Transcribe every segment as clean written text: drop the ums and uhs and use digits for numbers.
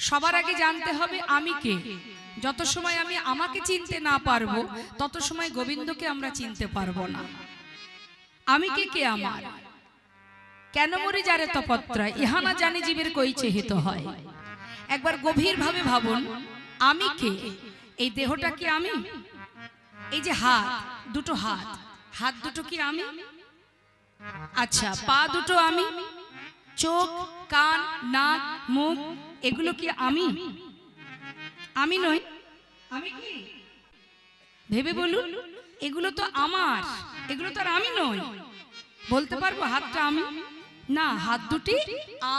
সবার আগে জানতে হবে আমি কে। যত সময় আমি আমাকে চিনতে না পারবো তত সময় গোবিন্দকে আমরা চিনতে পারবো না। আমি কে, কে আমার, কেন মরি যারে তপত্রা, ইহা না জানি জীবের কইছে হিত হয়। একবার গভীর ভাবে ভাবুন, আমি কে? এই দেহটা কি আমি? এই যে হাত দুটো, হাত দুটো কি আমি? আচ্ছা, পা দুটো আমি? চোখ, কান, নাক, মুখ এগুলো কি আমি? আমি নই। আমি কি? ভেবে বলুন, এগুলো তো আমার, এগুলো তো আর আমি নই। বলতে পারবো হাতটা আমি? না, হাত দুটি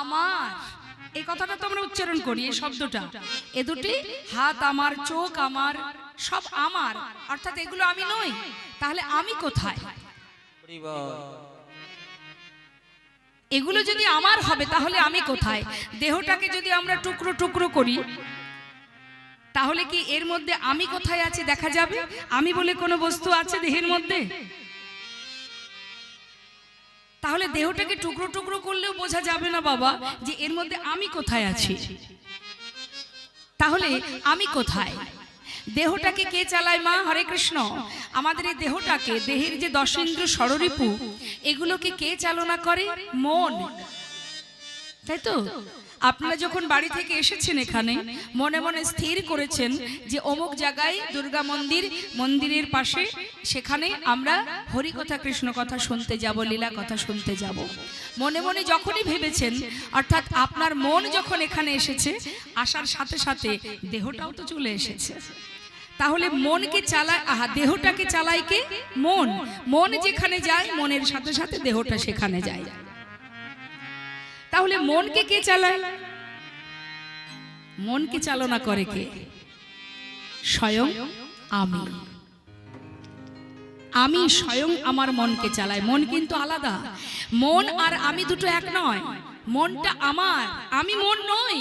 আমার। এই কথাটা তো আমরা উচ্চারণ করি, এই শব্দটা। এ দুটি হাত আমার, চোখ আমার, সব আমার, অর্থাৎ এগুলো আমি নই। তাহলে আমি কোথায়? এগুলো যদি আমার হবে তাহলে আমি কোথায়? দেহটাকে যদি আমরা টুকরো টুকরো করি তাহলে কি এর মধ্যে আমি কোথায় আছে দেখা যাবে? আমি বলে কোনো বস্তু আছে দেহের মধ্যে? তাহলে দেহটাকে টুকরো টুকরো করলেও বোঝা যাবে না বাবা যে এর মধ্যে আমি কোথায় আছি। তাহলে আমি কোথায়? দেহটাকে কে চালায় মা? হরে কৃষ্ণ। আমাদের এই দেহটাকে, দেহের যে দশেন্দ্র ষড়রিপু, এগুলোকে কে চালনা করে? মন, তাই তো? আপনারা যখন বাড়ি থেকে এসেছেন এখানে মনে মনে স্থির করেছেন যে অমুক জায়গায় দুর্গা মন্দির, মন্দিরের পাশে সেখানে আমরা হরি কথা কৃষ্ণ কথা শুনতে যাব, লীলা কথা শুনতে যাব। মনে মনে যখনই ভেবেছেন, অর্থাৎ আপনার মন যখন এখানে এসেছে, আসার সাথে সাথে দেহটাও তো চলে এসেছে। তাহলে মনকে চালায়, দেহটাকে চালায় কে? মন। মন যেখানে যায় মনের সাথে সাথে দেহটা সেখানে যায়। তাহলে মনকে কে চালায়? মনকে চালনা করে কে? স্বয়ং আমি। আমি স্বয়ং আমার মনকে চালাই। মন কিন্তু আলাদা। মন আর আমি দুটো এক নয়। মনটা আমার, আমি মন নই।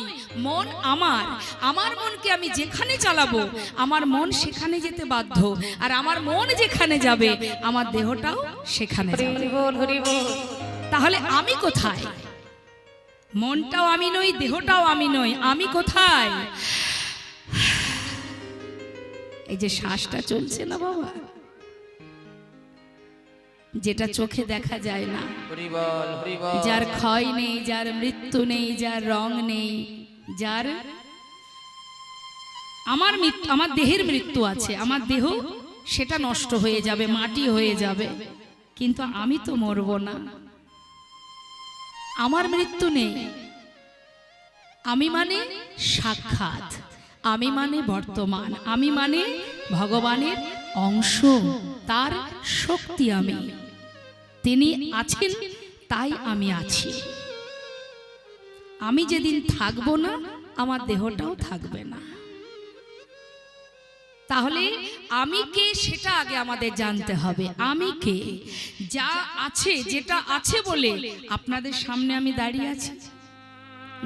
মন আমার। আমার মনকে আমি যেখানে চালাবো আমার মন সেখানে যেতে বাধ্য, আর আমার মন যেখানে যাবে আমার দেহটাও সেখানে যাবে। তাহলে আমি কোথায়? মনটাও আমি নই, দেহটাও আমি নই। আমি কোথায়? এই যে শ্বাসটা চলছে না বাবা, যেটা চোখে দেখা যায় না, যার ক্ষয় নেই, যার মৃত্যু নেই, যার রং নেই, যার আমার দেহের মৃত্যু আছে, আমার দেহ সেটা নষ্ট হয়ে যাবে, মাটি হয়ে যাবে, কিন্তু আমি তো মরব না। আমার মৃত্যু নেই। আমি মানে সাক্ষাৎ, আমি মানে বর্তমান, আমি মানে ভগবানের অংশ, তার শক্তি আমি। তিনি আছেন তাই আমি আছি। আমি যেদিন থাকবো না আমার দেহটাও থাকবে না। তাহলে আমি কে সেটা আগে আমাদের জানতে হবে। আমি কে? যা আছে, যেটা আছে বলে আপনাদের সামনে আমি দাঁড়িয়ে আছি,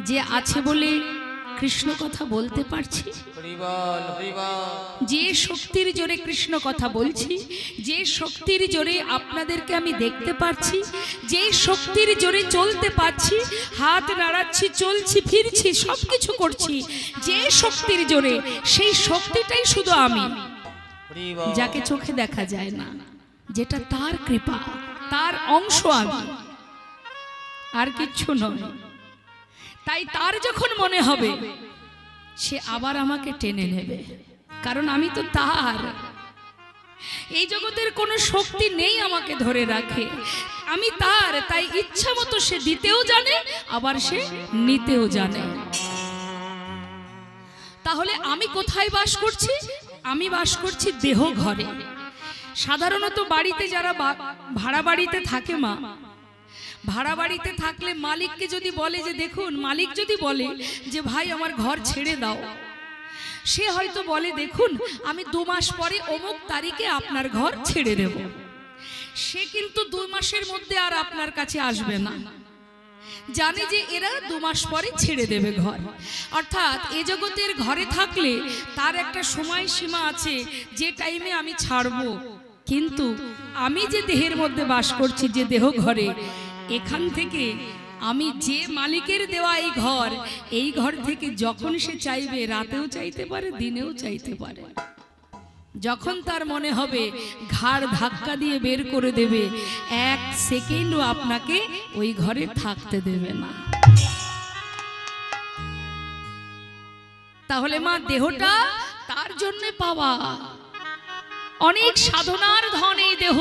যে আছে বলে কৃষ্ণ কথা বলতে পারছি, যে শক্তির জোরে কৃষ্ণ কথা বলছি, যে শক্তির জোরে আপনাদেরকে আমি দেখতে পাচ্ছি, যে শক্তির জোরে চলতে পারছি, হাত নাড়াচ্ছি, চলছি, ফিরছি, সবকিছু করছি, যে শক্তির জোরে, সেই শক্তিটাই শুধু আমি, যাকে চোখে দেখা যায় না, যেটা তার কৃপা, তার অংশ আমি, আর কিচ্ছু নয়। তাই তার যখন মনে হবে সে আবার আমাকে টেনে নেবে, কারণ আমি তো তার। এই জগতের কোনো শক্তি নেই আমাকে ধরে রাখে, আমি তার। তাই ইচ্ছা মতো সে দিতেও জানে, আবার সে নিতেও জানে। তাহলে আমি কোথায় বাস করছি? আমি বাস করছি দেহ ঘরে। সাধারণত বাড়িতে যারা ভাড়া বাড়িতে থাকে মা, ভাড়া বাড়িতে থাকলে মালিককে যদি বলে যে দেখুন, মালিক যদি বলে যে ভাই আমার ঘর ছেড়ে দাও, সে হয়তো বলে দেখুন আমি 2 মাস পরে অমুক তারিখে আপনার ঘর ছেড়ে দেব। সে কিন্তু 2 মাসের মধ্যে আর আপনার কাছে আসবে না, জানে যে এরা 2 মাস পরে ছেড়ে দেবে ঘর। অর্থাৎ এ জগতের ঘরে থাকলে তার একটা সময় সীমা আছে, যে টাইমে আমি ছাড়বো। কিন্তু আমি যে দেহের মধ্যে বাস করছি, যে দেহ ঘরে, এখান থেকে আমি যে মালিকের দেওয়া এই ঘর থেকে যখন সে চাইবে রাতেও চাইতে পারে, দিনেও চাইতে পারে। যখন তার মনে হবে ঘাড় ধাক্কা দিয়ে বের করে দেবে, 1 সেকেন্ডও আপনাকে ওই ঘরে থাকতে দেবে না। তাহলে মা দেহটা তার জন্য পাওয়া, অনেক সাধনার ধন এই দেহ।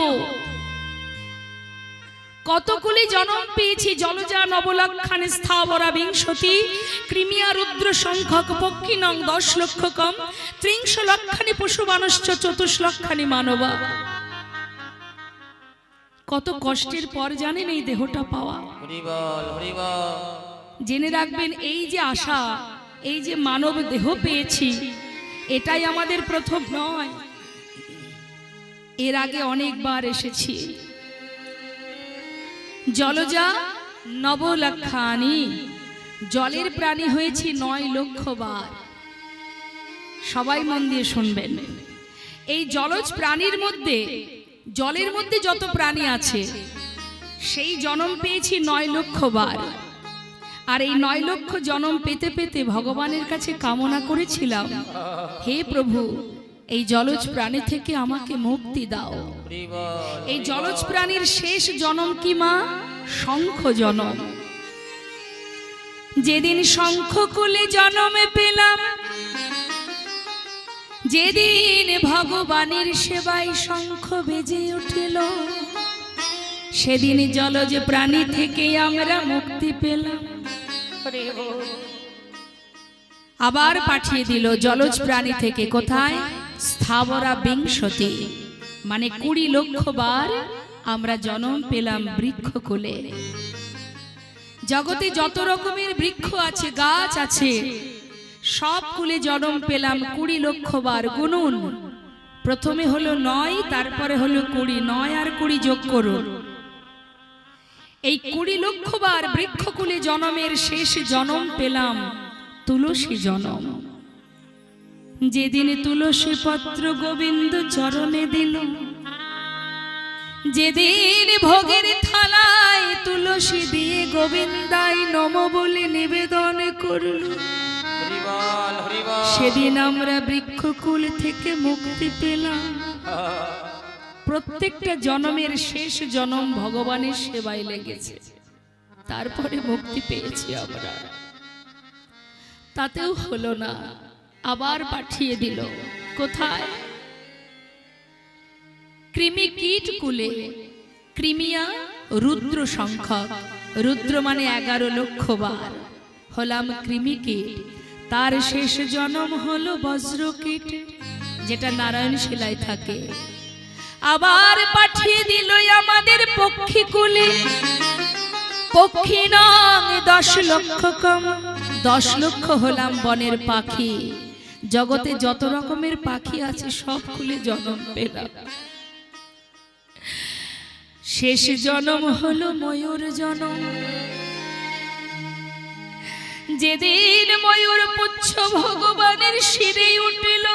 কতগুলি জন্ম পেয়েছি, জলজা নবলক্ষানে স্থাবরা বিংশতি, ক্রিমিয়া রুদ্র সংখ্যক পক্ষী নং 10 লক্ষ কম, 30 লক্ষানি পশু মানুষ্য 24 লক্ষানি মানবা। কত কষ্টের পর জানেন এই দেহটা পাওয়া। জেনে রাখবেন, এই যে আশা, এই যে মানব দেহ পেয়েছি, এটাই আমাদের প্রথম নয়। এর আগে অনেকবার এসেছি। জলজা নবলক্ষানি, জলের প্রাণী হয়েছি 9 লক্ষ বার। সবাই মন দিয়ে শুনবেন। এই জলজ প্রাণীর মধ্যে, জলের মধ্যে যত প্রাণী আছে, সেই জন্ম পেয়েছি 9 লক্ষ বার। আর এই 9 লক্ষ জন্ম পেতে পেতে ভগবানের কাছে কামনা করেছিলাম, হে প্রভু, এই জলজ প্রাণী থেকে আমাকে মুক্তি দাও। এই জলজ প্রাণীর শেষ জন্ম কি মা? শঙ্খ জন্ম। যেদিন শঙ্খকুলে জন্মে পেলাম, যেদিন ভগবানের সেবায় শঙ্খ বেজে উঠিল, সেদিন জলজ প্রাণী থেকে আমরা মুক্তি পেলাম। আবার পাঠিয়ে দিল জলজ প্রাণী থেকে কোথায়? স্থাবরা বিংশতি, মানে 20 লক্ষ বার আমরা জন্ম পেলাম বৃক্ষকুলে। জগতে যত রকমের বৃক্ষ আছে, গাছ আছে, সব কুলে জন্ম পেলাম 20 লক্ষ বার। গুনুন, প্রথমে হলো 9, তারপরে হলো 20, 9 আর 20 যোগ করুন। এই 20 লক্ষ বার বৃক্ষকুলে জন্মের শেষ জন্ম পেলাম তুলসী জন্ম। যেদিন তুলসী পত্র গোবিন্দ চরণে দিল, যেদিন ভোগের থালায় তুলসী দিয়ে গোবিন্দাই নম বলে নিবেদন করল, সেদিন আমরা বৃক্ষকুল থেকে মুক্তি পেলাম। প্রত্যেকটা জন্মের শেষ জন্ম ভগবানের সেবায় লেগেছে, তারপরে মুক্তি পেয়েছি আমরা। তাতেও হলো না, আবার পাঠিয়ে দিল কোথায়? কৃমি কীট কুলে। ক্রিমিয়া রুদ্র সংখ্যক, রুদ্র মানে 11 লক্ষ বার হলাম কৃমি কীট। তার শেষ জন্ম হলো বজ্র কীট, যেটা নারায়ণ শিলায় থাকে। আবার পাঠিয়ে দিল আমাদের পক্ষী কুলে, পক্ষী নং 10 লক্ষ কম, 10 লক্ষ হলাম বনের পাখি। জগতে যত রকমের পাখি আছে সব কুলে জন্ম পেলাম। শেষ জন্ম হলো ময়ূর জন্ম। যেদিন ময়ূর পুচ্ছ ভগবানের শিরে উঠিল,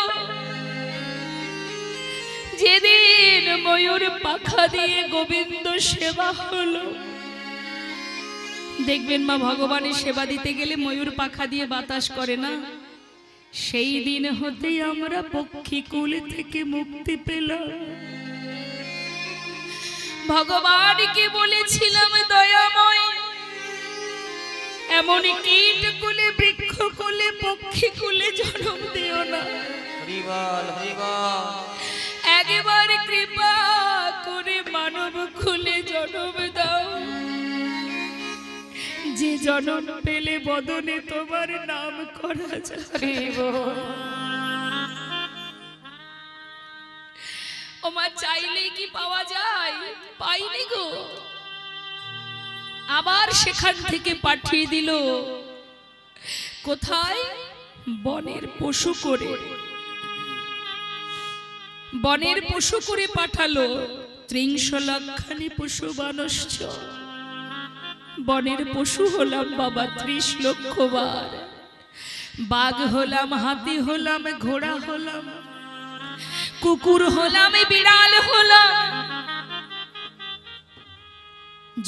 যেদিন ময়ূর পাখা দিয়ে গোবিন্দ সেবা হলো। দেখবেন মা, ভগবানের সেবা দিতে গেলে ময়ূর পাখা দিয়ে বাতাস করে না। সেই দিন হতেই আমরা পক্ষী কুল থেকে মুক্তি পেলাম। ভগবানকে বলেছিলাম, দয়াময়, এমন কীট কুলে, বৃক্ষ কুলে, পক্ষী কুলে জন্ম দিও না। একবার কৃপা করে মানব কুলে জন্ম দাও, যে জন্ম পেলে বদনে তোমার নাম করা যায়। ও মা, চাইলেই কি পাওয়া যায়? পাইনি গো। আবার সেখান থেকে পাঠিয়ে দিল কোথায়? বনের পশু করে। বনের পশু করে পাঠালো 30 লক্ষানি পশু মানুষ্য। বনের পশু হলাম বাবা 30 লক্ষ বার। বাঘ হলাম, হাতি হলাম, ঘোড়া হলাম, কুকুর হলাম, বিড়াল হলাম।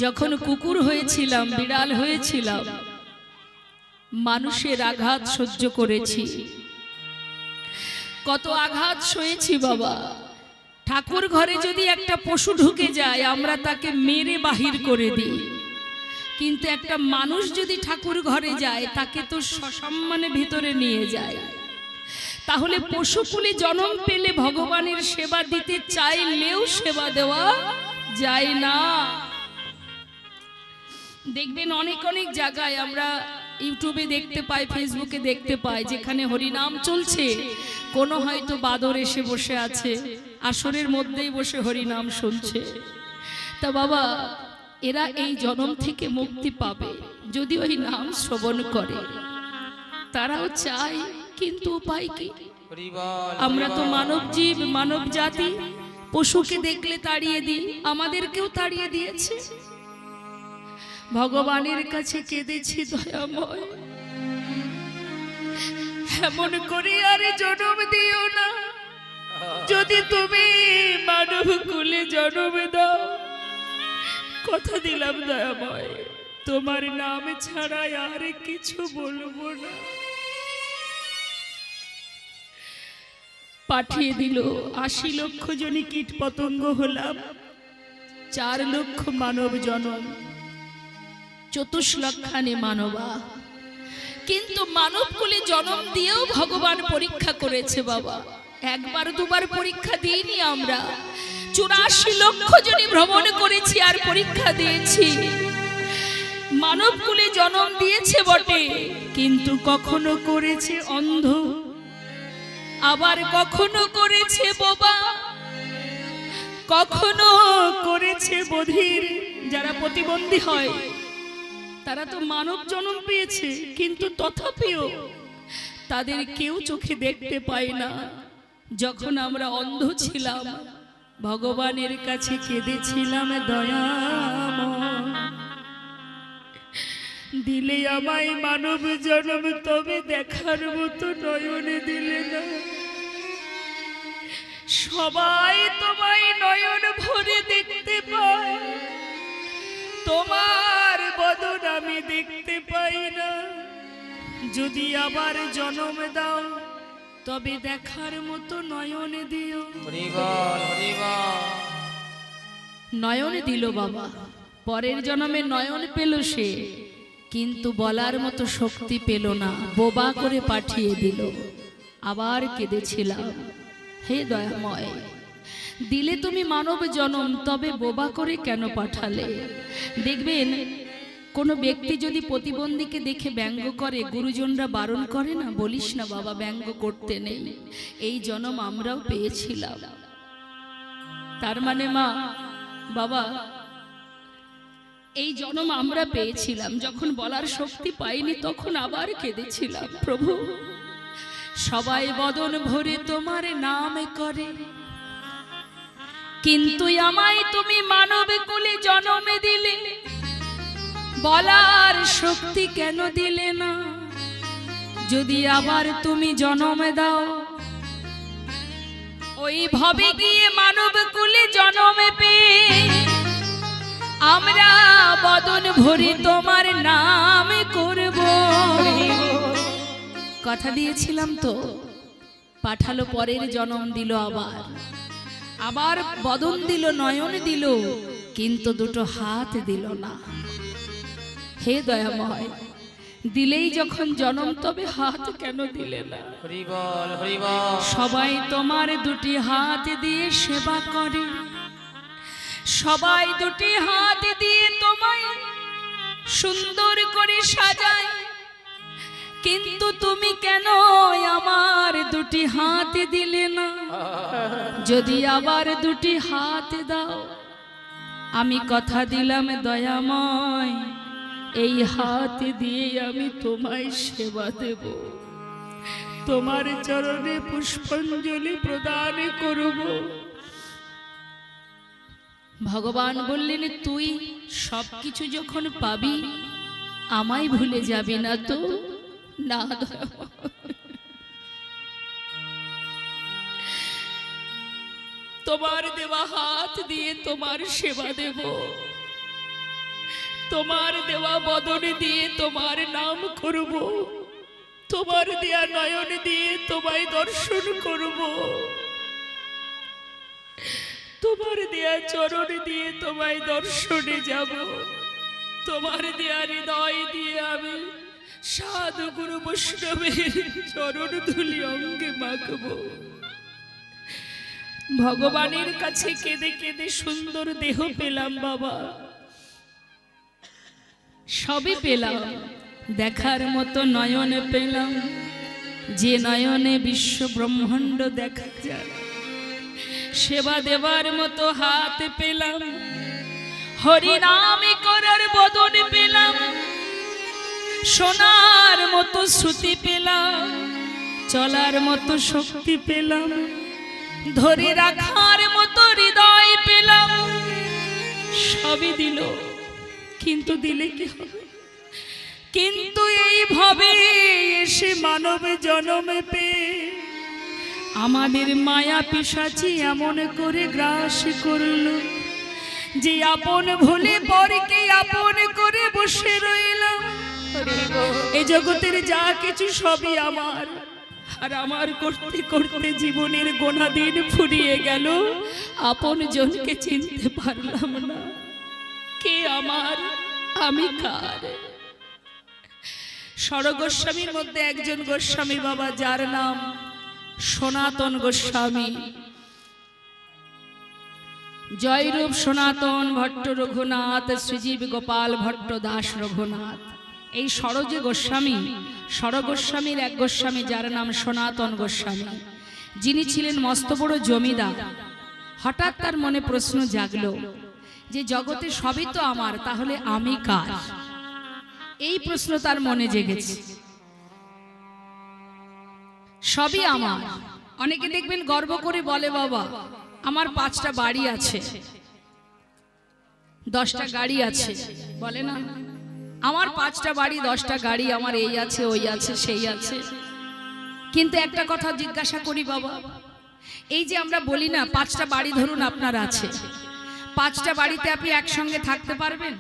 যখন কুকুর হয়েছিলাম, বিড়াল হয়েছিলাম, মানুষের আঘাত সহ্য করেছি, কত আঘাত সয়েছি বাবা। ঠাকুর ঘরে যদি একটা পশু ঢুকে যায় আমরা তাকে মেরে বাহির করে দিই, কিন্তু একটা মানুষ যদি ঠাকুর ঘরে যায় তাকে তো সসম্মানে ভিতরে নিয়ে যায়। তাহলে পশুকুলে জন্ম পেলে ভগবানের সেবা দিতে চাইলেও সেবা দেওয়া যায় না। দেখবেন অনেক অনেক জায়গায় আমরা ইউটিউবে দেখতে পাই, ফেসবুকে দেখতে পাই, যেখানে হরিনাম চলছে, কোনো হয়তো বাদর এসে বসে আছে, আসরের মধ্যেই বসে হরিনাম শুনছে। তা বাবা, এরা এই জন্ম থেকে মুক্তি পাবে যদি ওই নাম শ্রবণ করে। তারাও চায়, কিন্তু উপায় কি? আমরা তো মানব জীব, মানব জাতি, পশুকে দেখলে তাড়িয়ে দিই, আমাদেরকেও তাড়িয়ে দিয়েছে। ভগবানের কাছে কেঁদেছি, দয়াময় এমন করে আর জন্ম দিও না। যদি তুমি মানব কুলে জন্ম দাও, কথা দিলাম দয়াময় তোমার নাম ছাড়া আর কিছু বলবো না। পাঠিয়ে দিল ৮০ লক্ষ জনই কীট পতঙ্গ হলাম, ৪ লক্ষ মানব জনম, ২৪ লক্ষানে মানবা। কিন্তু মানব কুলে জন্ম দিয়েও ভগবান পরীক্ষা করেছে বাবা। একবার দুবার পরীক্ষা দিইনি আমরা, ৮৪ লক্ষ জনই ভ্রমণ করেছি আর পরীক্ষা দিয়েছি। মানব কুলে জন্ম দিয়েছে বটে, কিন্তু কখনো করেছে অন্ধ, আবার কখনো করেছে বোবা, কখনো করেছে বধির। যারা প্রতিবন্ধী হয় তারা তো মানব জন্ম পেয়েছে, কিন্তু তথাপিও তাদের কেউ চোখে দেখতে পায় না। যখন আমরা অন্ধ ছিলাম ভগবানের কাছে কেঁদেছিলাম, দয়াময় দিলে আমায় মানব জন্ম, তবে দেখার মতো নয়নে দিলে না। সবাই তোমায় নয়ন ভরে দেখতে পায়, তোমার বদন আমি দেখতে পাই না। যদি আবার জন্ম দাও তবে দেখার মতো নয়ন দিও। নয়ন দিল বাবা, পরের জন্মে নয়ন পেল সে, কিন্তু বলার মতো শক্তি পেল না, বোবা করে পাঠিয়ে দিল। আবার কেঁদেছিলাম, হে দয়াময় দিলে তুমি মানব জন্ম, তবে বোবা করে কেন পাঠালে? দেখবেন কোনো ব্যক্তি যদি প্রতিবন্ধীকে দেখে ব্যঙ্গ করে, গুরুজনরা বারণ করে না, বলিস না বাবা, ব্যঙ্গ করতে নেই। এই জন্ম আমরাও পেয়েছিলাম। তার মানে মা বাবা, এই জন্ম আমরা পেয়েছিলাম। যখন বলার শক্তি পাইনি তখন আবার কেঁদেছিলাম, প্রভু সবাই বদন ভরে তোমার নাম করে, কিন্তু আমায় তুমি মানব কুলে জন্ম দিলে, বলার শক্তি কেন দিলে না? যদি আবার তুমি জন্ম দাও, ওই ভবে গিয়ে মানব কুলে জন্ম পেয়ে আমরা বদন ভরে তোমার নাম করব। কথা দিয়েছিলাম তো, পাঠালো, পরের জন্ম দিল, আবার আবার বদন দিল, নয়ন দিল, কিন্তু দুটো হাত দিল না। হে দয়াময় দিলেই যখন জন্ম, তবে হাত কেন দিলে না? সবাই তোমার দুটি হাত দিয়ে সেবা করে, সবাই দুটি হাত দিয়ে তোমায় সুন্দর করে সাজায়, কিন্তু তুমি কেন আমার দুটি হাত দিলে না? যদি আবার দুটি হাত দাও, আমি কথা দিলাম দয়াময় এই হাত দিয়ে আমি তোমায় সেবা দেব, তোমার চরণে পুষ্পাঞ্জলি প্রদান করব। ভগবান বললেন, তুই সবকিছু যখন পাবি আমায় ভুলে যাবি না তো? না, তোমার দেওয়া হাত দিয়ে তোমার সেবা দেব। তোমার দেওয়া বদন দিয়ে তোমার নাম করব, তোমার দেয়া নয়ন দিয়ে তোমায় দর্শন করব, তোমার দেয়া চরণ দিয়ে তোমায় দর্শনে যাব, তোমার দেয়া হৃদয় দিয়ে আমি সাধু গুরু বৈষ্ণবের চরণ ধুলি অঙ্গে মাখব। ভগবানের কাছে কেঁদে কেঁদে সুন্দর দেহ পেলাম বাবা, সবই পেলাম, দেখার মতো নয়ন পেলাম, যে নয়নে বিশ্ব ব্রহ্মাণ্ড দেখা যায়, সেবা দেবার মতো হাত পেলাম, হরি নামে করার বদন পেলাম, শোনার মতো শ্রুতি পেলাম, চলার মতো শক্তি পেলাম, ধরে রাখার মতো হৃদয় পেলাম। সবই দিল, কিন্তু দিলে কি হবে? কিন্তু এইভাবে এসে মানব জন্মে পেয়ে আমাদের মায়া পিশাচি এমন করে গ্রাস করল যে আপন ভুলে পরকে আপন করে বসে রইলাম। এই জগতের যা কিছু সবই আমার, আর আমার করতে করতে জীবনের গোনা দিন ফুরিয়ে গেল, আপন জনকে চিনতে পারলাম না। কে আমার, আমি কার? ষড়গোস্বামীর মধ্যে একজন গোস্বামী বাবা, যার নাম সনাতন গোস্বামী, জয়রূপ সনাতন ভট্ট রঘুনাথ, শ্রীজীব গোপাল ভট্ট দাস রঘুনাথ। এই ষড়জে গোস্বামী, ষড়গোস্বামীর এক গোস্বামী যার নাম সনাতন গোস্বামী, যিনি ছিলেন মস্ত বড় জমিদার। হঠাৎ তার মনে প্রশ্ন জাগলো যে জগতে সবই তো আমার, তাহলে আমি কার? এই প্রশ্ন তার মনে জেগেছে। সবই আমার। অনেকে দেখবেন গর্ব করে বলে, বাবা আমার 5টা বাড়ি আছে, 10টা গাড়ি আছে, বলে না আমার 5টা বাড়ি 10টা গাড়ি, আমার এই আছে ওই আছে সেই আছে। কিন্তু একটা কথা জিজ্ঞাসা করি বাবা, এই যে আমরা বলি না 5টা বাড়ি ধরুন আপনার আছে, 5টা বাড়িতে আপনি একসঙ্গে থাকতে পারবেন?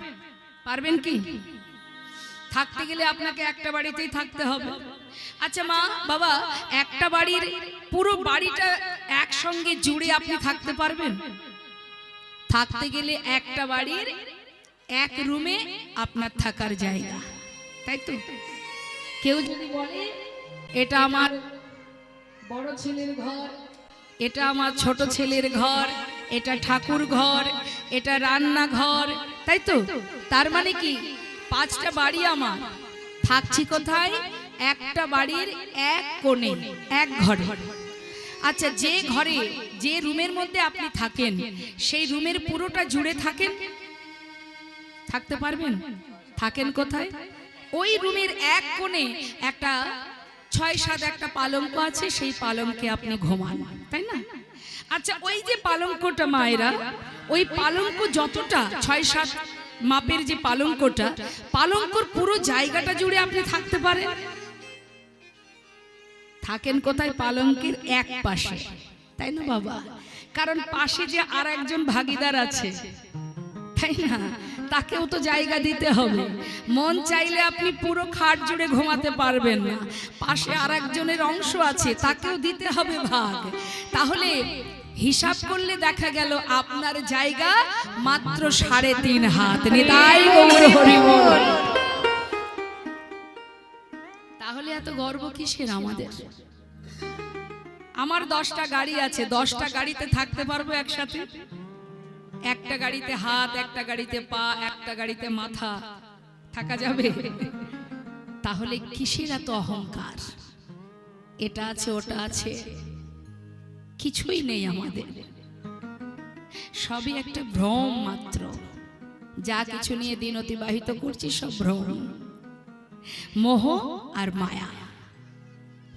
পারবেন কি? থাকতে গেলে আপনাকে একটা বাড়িতেই থাকতে হবে। আচ্ছা মা বাবা, একটা বাড়ির পুরো বাড়িটা একসঙ্গে জুড়ে আপনি থাকতে পারবেন? থাকতে গেলে একটা বাড়ির এক রুমে আপনার থাকার জায়গা, তাই তো? কেউ যদি বলে এটা আমার বড় ছেলের ঘর, এটা আমার ছোট ছেলের ঘর, এটা ঠাকুর ঘর, এটা রান্নাঘর, তাই তো? তার মানে কি 5টা বাড়ি আমার, থাকছি কোথায়? একটা বাড়ির এক কোণে, এক ঘরে। আচ্ছা, যে ঘরে যে রুমের মধ্যে আপনি থাকেন, সেই রুমের পুরোটা জুড়ে থাকেন? থাকতে পারবেন? থাকেন কোথায়? ওই রুমের এক কোণে একটা 6-7 একটা পালঙ্ক আছে, সেই পালঙ্কে আপনি ঘুমান, তাই না? আচ্ছা, ওই যে পালঙ্কটা মায়েরা, ওই পালঙ্ক যতটা 6-7 মাপের যে পালঙ্কটা, পালঙ্কর পুরো জায়গাটা জুড়ে আপনি থাকতে পারেন? থাকেন কোথায়? পালঙ্কের এক পাশে, তাই না বাবা? কারণ পাশে যে আর একজন ভাগীদার আছে, তাই না? তাকেও তো জায়গা দিতে হবে। মন চাইলে আপনি পুরো খাট জুড়ে ঘুমাতে পারবেন না, পাশে আর একজনের অংশ আছে, তাকেও দিতে হবে ভাগ। তাহলে হিসাব করলে দেখা গেল আপনার জায়গা মাত্র 3.5 হাত। নিতাই গৌর হরি বল। তাহলে এত গর্ব কিসের আমাদের? আমার 10টা গাড়ি আছে, 10টা গাড়িতে থাকতে পারবো একসাথে? একটা গাড়িতে হাত, একটা গাড়িতে পা, একটা গাড়িতে মাথা, থাকা যাবে? তাহলে কিসের এত অহংকার? এটা আছে ওটা আছে, কিছুই নেই আমাদের, সবই একটা ভ্রম মাত্র। যা কিছু নিয়ে দিন অতিবাহিত করছি সব ভ্রম, মোহ আর মায়া।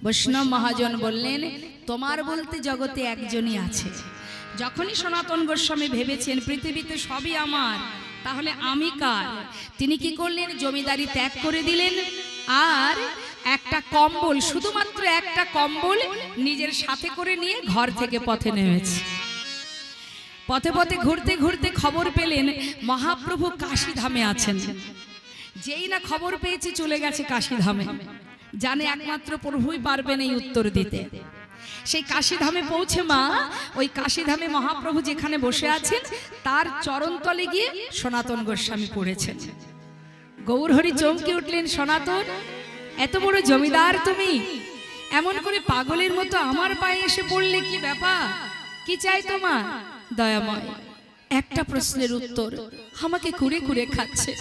বৈষ্ণব মহাজন বললেন, তোমার বলতে জগতে একজনই আছে। যখনই সনাতন গোস্বামী ভেবেছেন পৃথিবীতে সবই আমার, তাহলে আমি কার? তিনি কি করলেন? জমিদারি ত্যাগ করে দিলেন, আর একটা কম্বল, শুধুমাত্র একটা কম্বল নিজের সাথে করে নিয়ে ঘর থেকে পথে নেমেছে। পথে পথে ঘুরতে ঘুরতে খবর পেলেন মহাপ্রভু কাশী ধামে আছেন। যেই না খবর পেয়েছে চলে গেছে কাশী ধামে, জানে একমাত্র প্রভুই পারবেন এই উত্তর দিতে। সেই কাশী ধামে পৌঁছে মা, ওই কাশী ধামে মহাপ্রভু যেখানে বসে আছেন তার চরণতলে গিয়ে সনাতন গোস্বামী পড়েছেন। গৌরহরি চমকে উঠলেন, সনাতন এত বড় জমিদার তুমি, এমন করে পাগলের মতো আমার পায়ে এসে পড়লে, কি ব্যাপার, কি চাই তোমার? দয়াময়, একটা প্রশ্নের উত্তর আমাকে কুরে কুরে খাচ্ছে,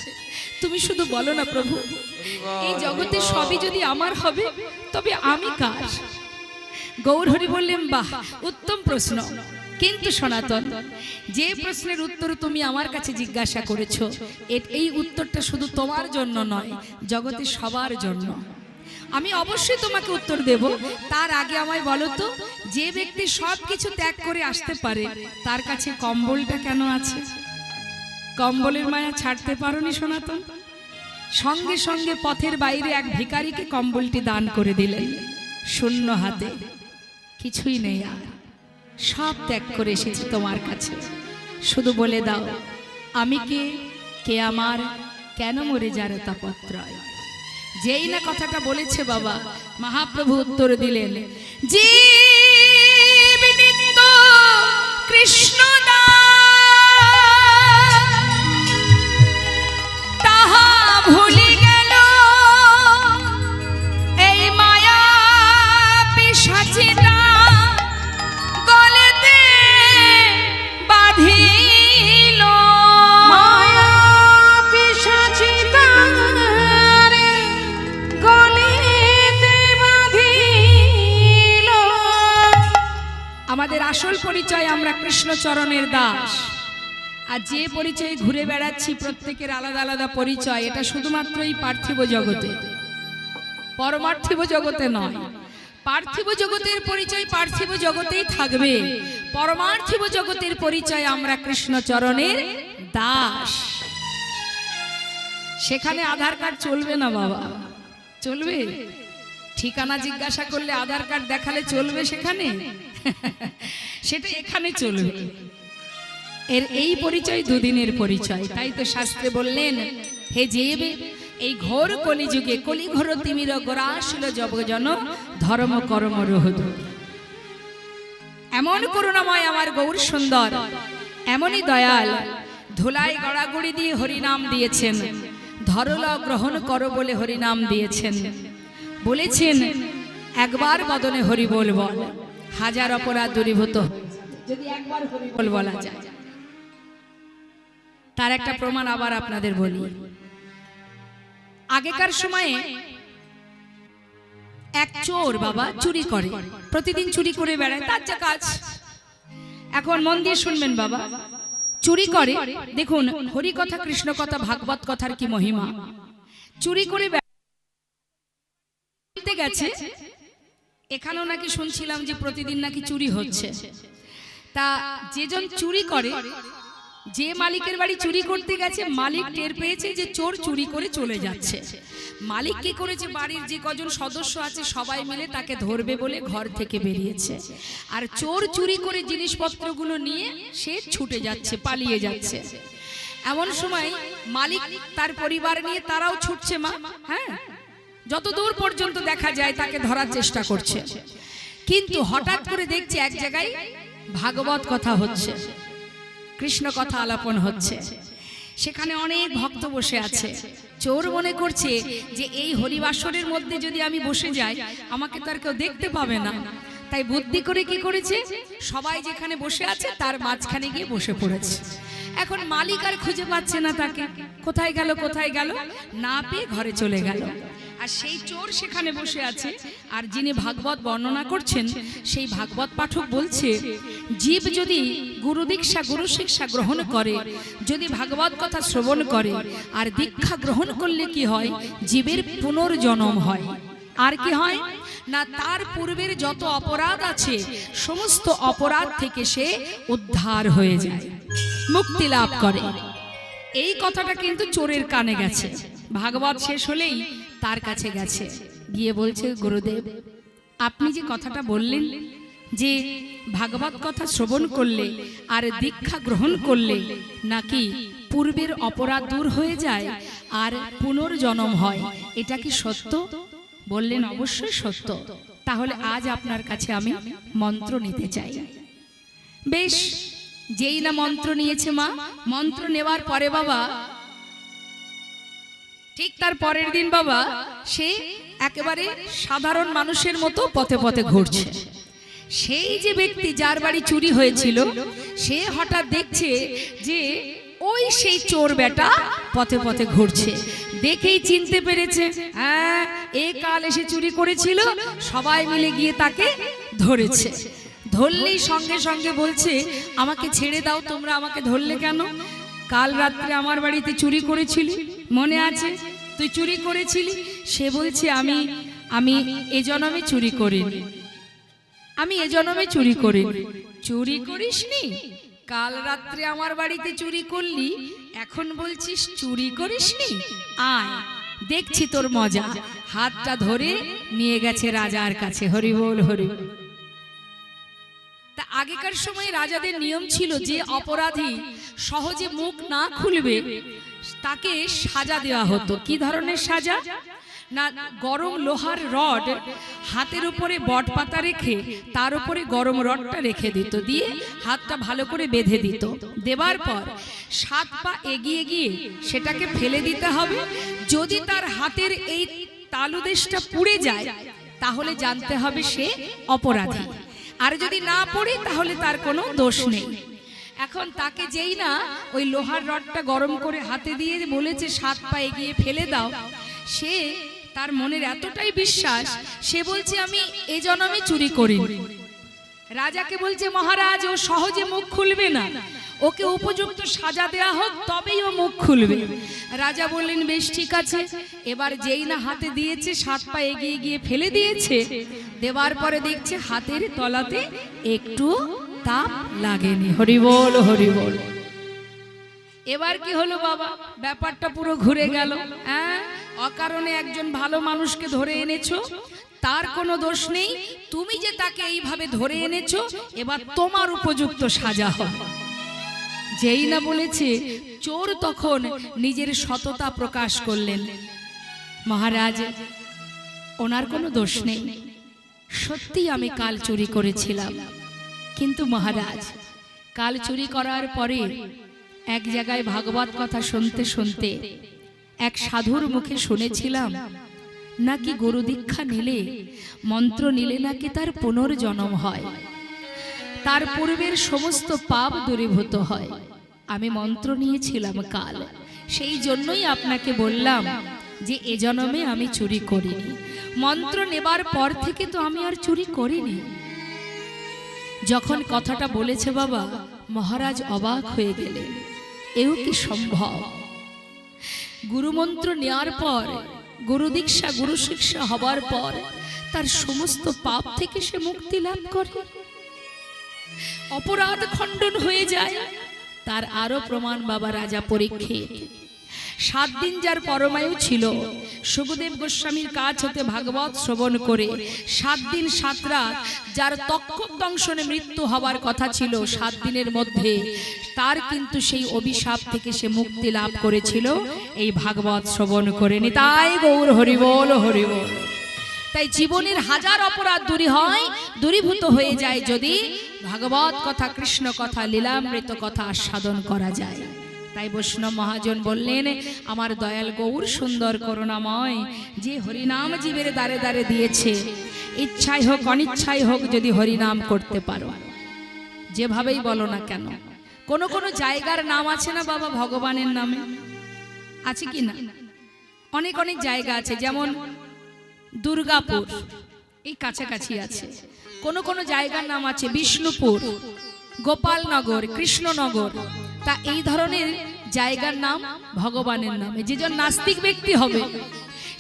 তুমি শুধু বলো না প্রভু, এই জগতে সবই যদি আমার হবে তবে আমি কার? গৌরহরি বললেন, বাহ, উত্তম প্রশ্ন, কিন্তু সনাতন, যে প্রশ্নের উত্তর তুমি আমার কাছে জিজ্ঞাসা করেছো, এই উত্তরটা শুধু তোমার জন্য নয়, জগতে সবার জন্য। আমি অবশ্যই তোমাকে উত্তর দেব। তার আগে আমায় বলো তো, যে ব্যক্তি সব কিছু ত্যাগ করে আসতে পারে তার কাছে কম্বলটা কেন আছে? কম্বলের মায়া ছাড়তে পারোনি সনাতন? সঙ্গে সঙ্গে পথের বাইরে এক ভিখারিকে কম্বলটি দান করে দিলেন। শূন্য হাতে, কিছুই নেই আর, সব ত্যাগ করে এসেছি তোমার কাছে, শুধু বলে দাও আমি কে, কে আমার, কেন মরে যার তাপত্রয়। যেই না কথাটা বলেছে বাবা, মহাপ্রভু উত্তর দিলেন, জীব নিত্য কৃষ্ণ তাহা ভুলি গেল, এই মায়া পিশাচিটা গলেতে বাঁধিল, মায়া পিশাচিটা আমাদের আসল পরিচয় আমরা কৃষ্ণচরণের দাস। আর যে পরিচয়ে ঘুরে বেড়াচ্ছি প্রত্যেকের আলাদা আলাদা পরিচয়, এটা শুধুমাত্র এই পার্থিব জগতে, পরমার্থিব জগতে নয়। পার্থিব জগতের পরিচয় পার্থিব জগতেই থাকবে, পরমার্থিব জগতের পরিচয় আমরা কৃষ্ণচরণের দাস। সেখানে আধার কার্ড চলবে না বাবা, চলবে? ঠিকানা জিজ্ঞাসা করলে আধার কার্ড দেখালে চলবে সেখানে? সেটা এখানে চলবে। এই পরিচয় দুদিনের পরিচয়। তাই তো শাস্ত্রে বললেন, হে জীব, এই ঘোর কলিযুগে কলিঘোর তিমির গোরাশিল জবজন ধর্ম কর্ম রোহদ। এমন করুণাময় আমার গৌর সুন্দর, এমনই দয়াল, ধুলায় গড়াগড়ি দিয়ে হরিনাম দিয়েছেন, ধরল গ্রহণ করো বলে হরিনাম দিয়েছেন। বলেছেন, একবার বদনে হরি বল বল, হাজার অপরাধ দূরীভূত। যদি একবার হরি বল বলা যায়, তার একটা প্রমাণ আবার আপনাদের বলি। আগেকার সময়ে এক চোর বাবা চুরি করে, প্রতিদিন চুরি করে বেড়ায়, তার যা কাজ। এখন মন দিয়ে শুনবেন বাবা, চুরি করে, দেখুন হরি কথা, কৃষ্ণ কথা, ভাগবত কথার কি মহিমা। চুরি করে বেড়াতে গেছে, এখানেও নাকি শুনছিলাম যে প্রতিদিন নাকি চুরি হচ্ছে। তা যেজন চুরি করে, যে মালিকের বাড়ি চুরি করতে গেছে, মালিক টের পেয়েছে যে চোর চুরি করে চলে যাচ্ছে। মালিক কি করেছে, বাড়ির যে কজন সদস্য আছে সবাই মিলে তাকে ধরবে বলে ঘর থেকে বেরিয়েছে। আর চোর চুরি করে জিনিসপত্রগুলো নিয়ে সে ছুটে যাচ্ছে, পালিয়ে যাচ্ছে। এমন সময় মালিক তার পরিবার নিয়ে তারাও ছুটছে মা, হ্যাঁ, যত দূর পর্যন্ত দেখা যায় তাকে ধরার চেষ্টা করছে। কিন্তু হঠাৎ করে দেখছে এক জায়গায় ভাগবত কথা হচ্ছে, কৃষ্ণ কথা আলাপন হচ্ছে। সেখানে অনেক ভক্ত বসে আছে। চোর মনে করছে যে এই হরিবাসরের মধ্যে যদি আমি বসে যাই, আমাকে তো আর কেউ দেখতে পাবে না। তাই বুদ্ধি করে কি করেছে, সবাই যেখানে বসে আছে তার মাঝখানে গিয়ে বসে পড়েছে। এখন মালিক আর খুঁজে পাচ্ছে না তাকে, কোথায় গেল কোথায় গেল, না পেয়ে ঘরে চলে গেল। আর সেই চোর সেখানে বসে আছে, আর যিনি ভাগবত বর্ণনা করছেন সেই ভাগবত পাঠক বলছে, জীব যদি গুরু দীক্ষা গুরু শিক্ষা গ্রহণ করে, যদি ভাগবত কথা শ্রবণ করে আর দীক্ষা গ্রহণ করলে কি হয়, জীবের পুনর্জন্ম হয়। আর কি হয় না, তার পূর্বের যত অপরাধ আছে সমস্ত অপরাধ থেকে সে উদ্ধার হয়ে যায়, মুক্তি লাভ করে। এই কথাটা কিন্তু চোরের কানে গেছে। ভাগবত শেষ হলেই তার কাছে গেছে, গিয়ে বলছে, গুরুদেব আপনি যে কথাটা বললেন যে ভাগবত কথা শ্রবণ করলে আর দীক্ষা গ্রহণ করলে নাকি পূর্বের অপরাধ দূর হয়ে যায় আর পুনর্জন্ম হয়। এটা কি সত্য? বললেন অবশ্যই সত্য। তাহলে আজ আপনার কাছে আমি মন্ত্র নিতে চাই। বেশ, যেই না মন্ত্র নিয়েছে মা, মন্ত্র নেওয়ার পরে বাবা, ঠিক তার পরের দিন বাবা সে একেবারে সাধারণ মানুষের মতো পথে পথে ঘুরছে। সেই যে ব্যক্তি যার বাড়ি চুরি হয়েছিল, সে হঠাৎ দেখছে যে ওই সেই চোর বেটা পথে পথে ঘুরছে। দেখেই চিনতে পেরেছে, হ্যাঁ এ কাল এসে চুরি করেছিল। সবাই মিলে গিয়ে তাকে ধরেছে। ধরলেই সঙ্গে সঙ্গে বলছে, আমাকে ছেড়ে দাও, তোমরা আমাকে ধরলে কেন? কাল রাত্রে আমার বাড়িতে চুরি করেছিলি, মনে আছে? তুই চুরি করেছিলি। সে বলছে, আমি এ জন্মে চুরি করিনি, আমি এ জন্মে চুরি করিনি। চুরি করিসনি? কাল রাত্রে আমার বাড়িতে চুরি করলি, এখন বলছিস চুরি করিসনি? আয় দেখছি তোর মজা। হাতটা ধরে নিয়ে গেছে রাজার কাছে। হরি বল, হরি বল। তা আগেকার সময় রাজাদের নিয়ম ছিল, যে অপরাধী সহজে মুখ না খুলবে তাকে সাজা দেওয়া হতো। কি ধরনের সাজা? না, গরম লোহার রড হাতের উপরে বটপাতা রেখে তার উপরে গরম রডটা রেখে দিত, দিয়ে হাতটা ভালো করে বেঁধে দিত। দেবার পর 7 পা এগিয়ে গিয়ে সেটাকে ফেলে দিতে হবে। যদি তার হাতের এই তালুদেশটা পুড়ে যায় তাহলে জানতে হবে সে অপরাধী, আর যদি না পড়ে তাহলে তার কোনো দোষ নেই। এখন তাকে যেই না ওই লোহার রডটা গরম করে হাতে দিয়ে বলেছে 7 পা এগিয়ে ফেলে দাও, সে তার মনের এতটাই বিশ্বাস, সে বলছে আমি এ জন্মে চুরি করিনি। রাজাকে বলছে, মহারাজ ও সহজে মুখ খুলবে না, ওকে উপযুক্ত সাজা দেয়া হোক তবেই ও মুখ খুলবে। রাজা বললেন, বেশ ঠিক আছে। এবার যেই না হাতে দিয়েছে 7 পা এগিয়ে গিয়ে ফেলে দিয়েছে। দেওয়ার পরে দেখছে হাতের তলাতে একটু তাপ লাগেনি। হরি বল, হরি বল। এবার কি হলো বাবা? ব্যাপারটা পুরো ঘুরে গেল। হ্যাঁ, অকারণে একজন ভালো মানুষকে ধরে এনেছো, তার কোনো দোষ নেই, তুমি যে তাকে এইভাবে ধরে এনেছো, এবার তোমার উপযুক্ত সাজা হয়। যেই না বলেছে, চোর তখন নিজের সততা প্রকাশ করলেন, মহারাজ ওনার কোনো দোষ নেই, সত্যি আমি কাল চুরি করেছিলাম। কিন্তু মহারাজ, কাল চুরি করার পরে এক জায়গায় ভাগবত কথা শুনতে শুনতে এক সাধুর মুখে শুনেছিলাম নাকি গুরু দীক্ষা নিলে, মন্ত্র নিলে নাকি তার পুনর্জন্ম হয়, তার পূর্বের সমস্ত পাপ দূরীভূত হয়। আমি মন্ত্র নিয়েছিলাম কাল, সেই জন্যই আপনাকে বললাম যে এ জন্মে আমি চুরি করিনি। মন্ত্র নেবার পর থেকে তো আমি আর চুরি করিনি। যখন কথাটা বলেছে বাবা, মহারাজ অবাক হয়ে গেলেন, এও কি সম্ভব? গুরুমন্ত্র নেওয়ার পর, গুরু দীক্ষা গুরু শিক্ষা হবার পর তার সমস্ত পাপ থেকে সে মুক্তি লাভ করে, অপরাধ খণ্ডন হয়ে যায়। তার আরো প্রমাণ বাবা রাজা পরীক্ষিত। 7 দিন যার পরমায়ু ছিল, সুখদেব গোস্বামীর কাছ হতে ভাগবত শ্রবণ করে 7 দিন 7 রাত যার তক্ষক দংশনে মৃত্যু হবার কথা ছিল 7 দিনের মধ্যে, তার কিন্তু সেই অভিশাপ থেকে সে মুক্তি লাভ করেছিল এই ভাগবত শ্রবণ করে। নিতাই গৌর হরি বল, হরি বল। তাই জীবনের হাজার অপরাধ দূরীভূত হয়ে যায় যদি ভাগবত কথা, কৃষ্ণ কথা, লীলামৃত কথা আস্বাদন করা যায়। তাই বৈষ্ণব মহাজন বললেন, আমার দয়াল গৌর সুন্দর করুণাময়, যে হরিনাম জীবের দ্বারে দ্বারে দিয়েছে, ইচ্ছাই হোক অনিচ্ছাই হোক যদি হরিনাম করতে পারো, যেভাবেই বলো না কেন। কোন কোন জায়গার নাম আছে না বাবা ভগবানের নামে, আছে কি না? অনেক অনেক জায়গা আছে, যেমন দুর্গাপুর এই কাছাকাছি আছে। কোন কোন জায়গার নাম আছে বিষ্ণুপুর, গোপালনগর, কৃষ্ণনগর। তা এই ধরনের জায়গার নাম ভগবানের নামে। যেজন নাস্তিক ব্যক্তি হবে,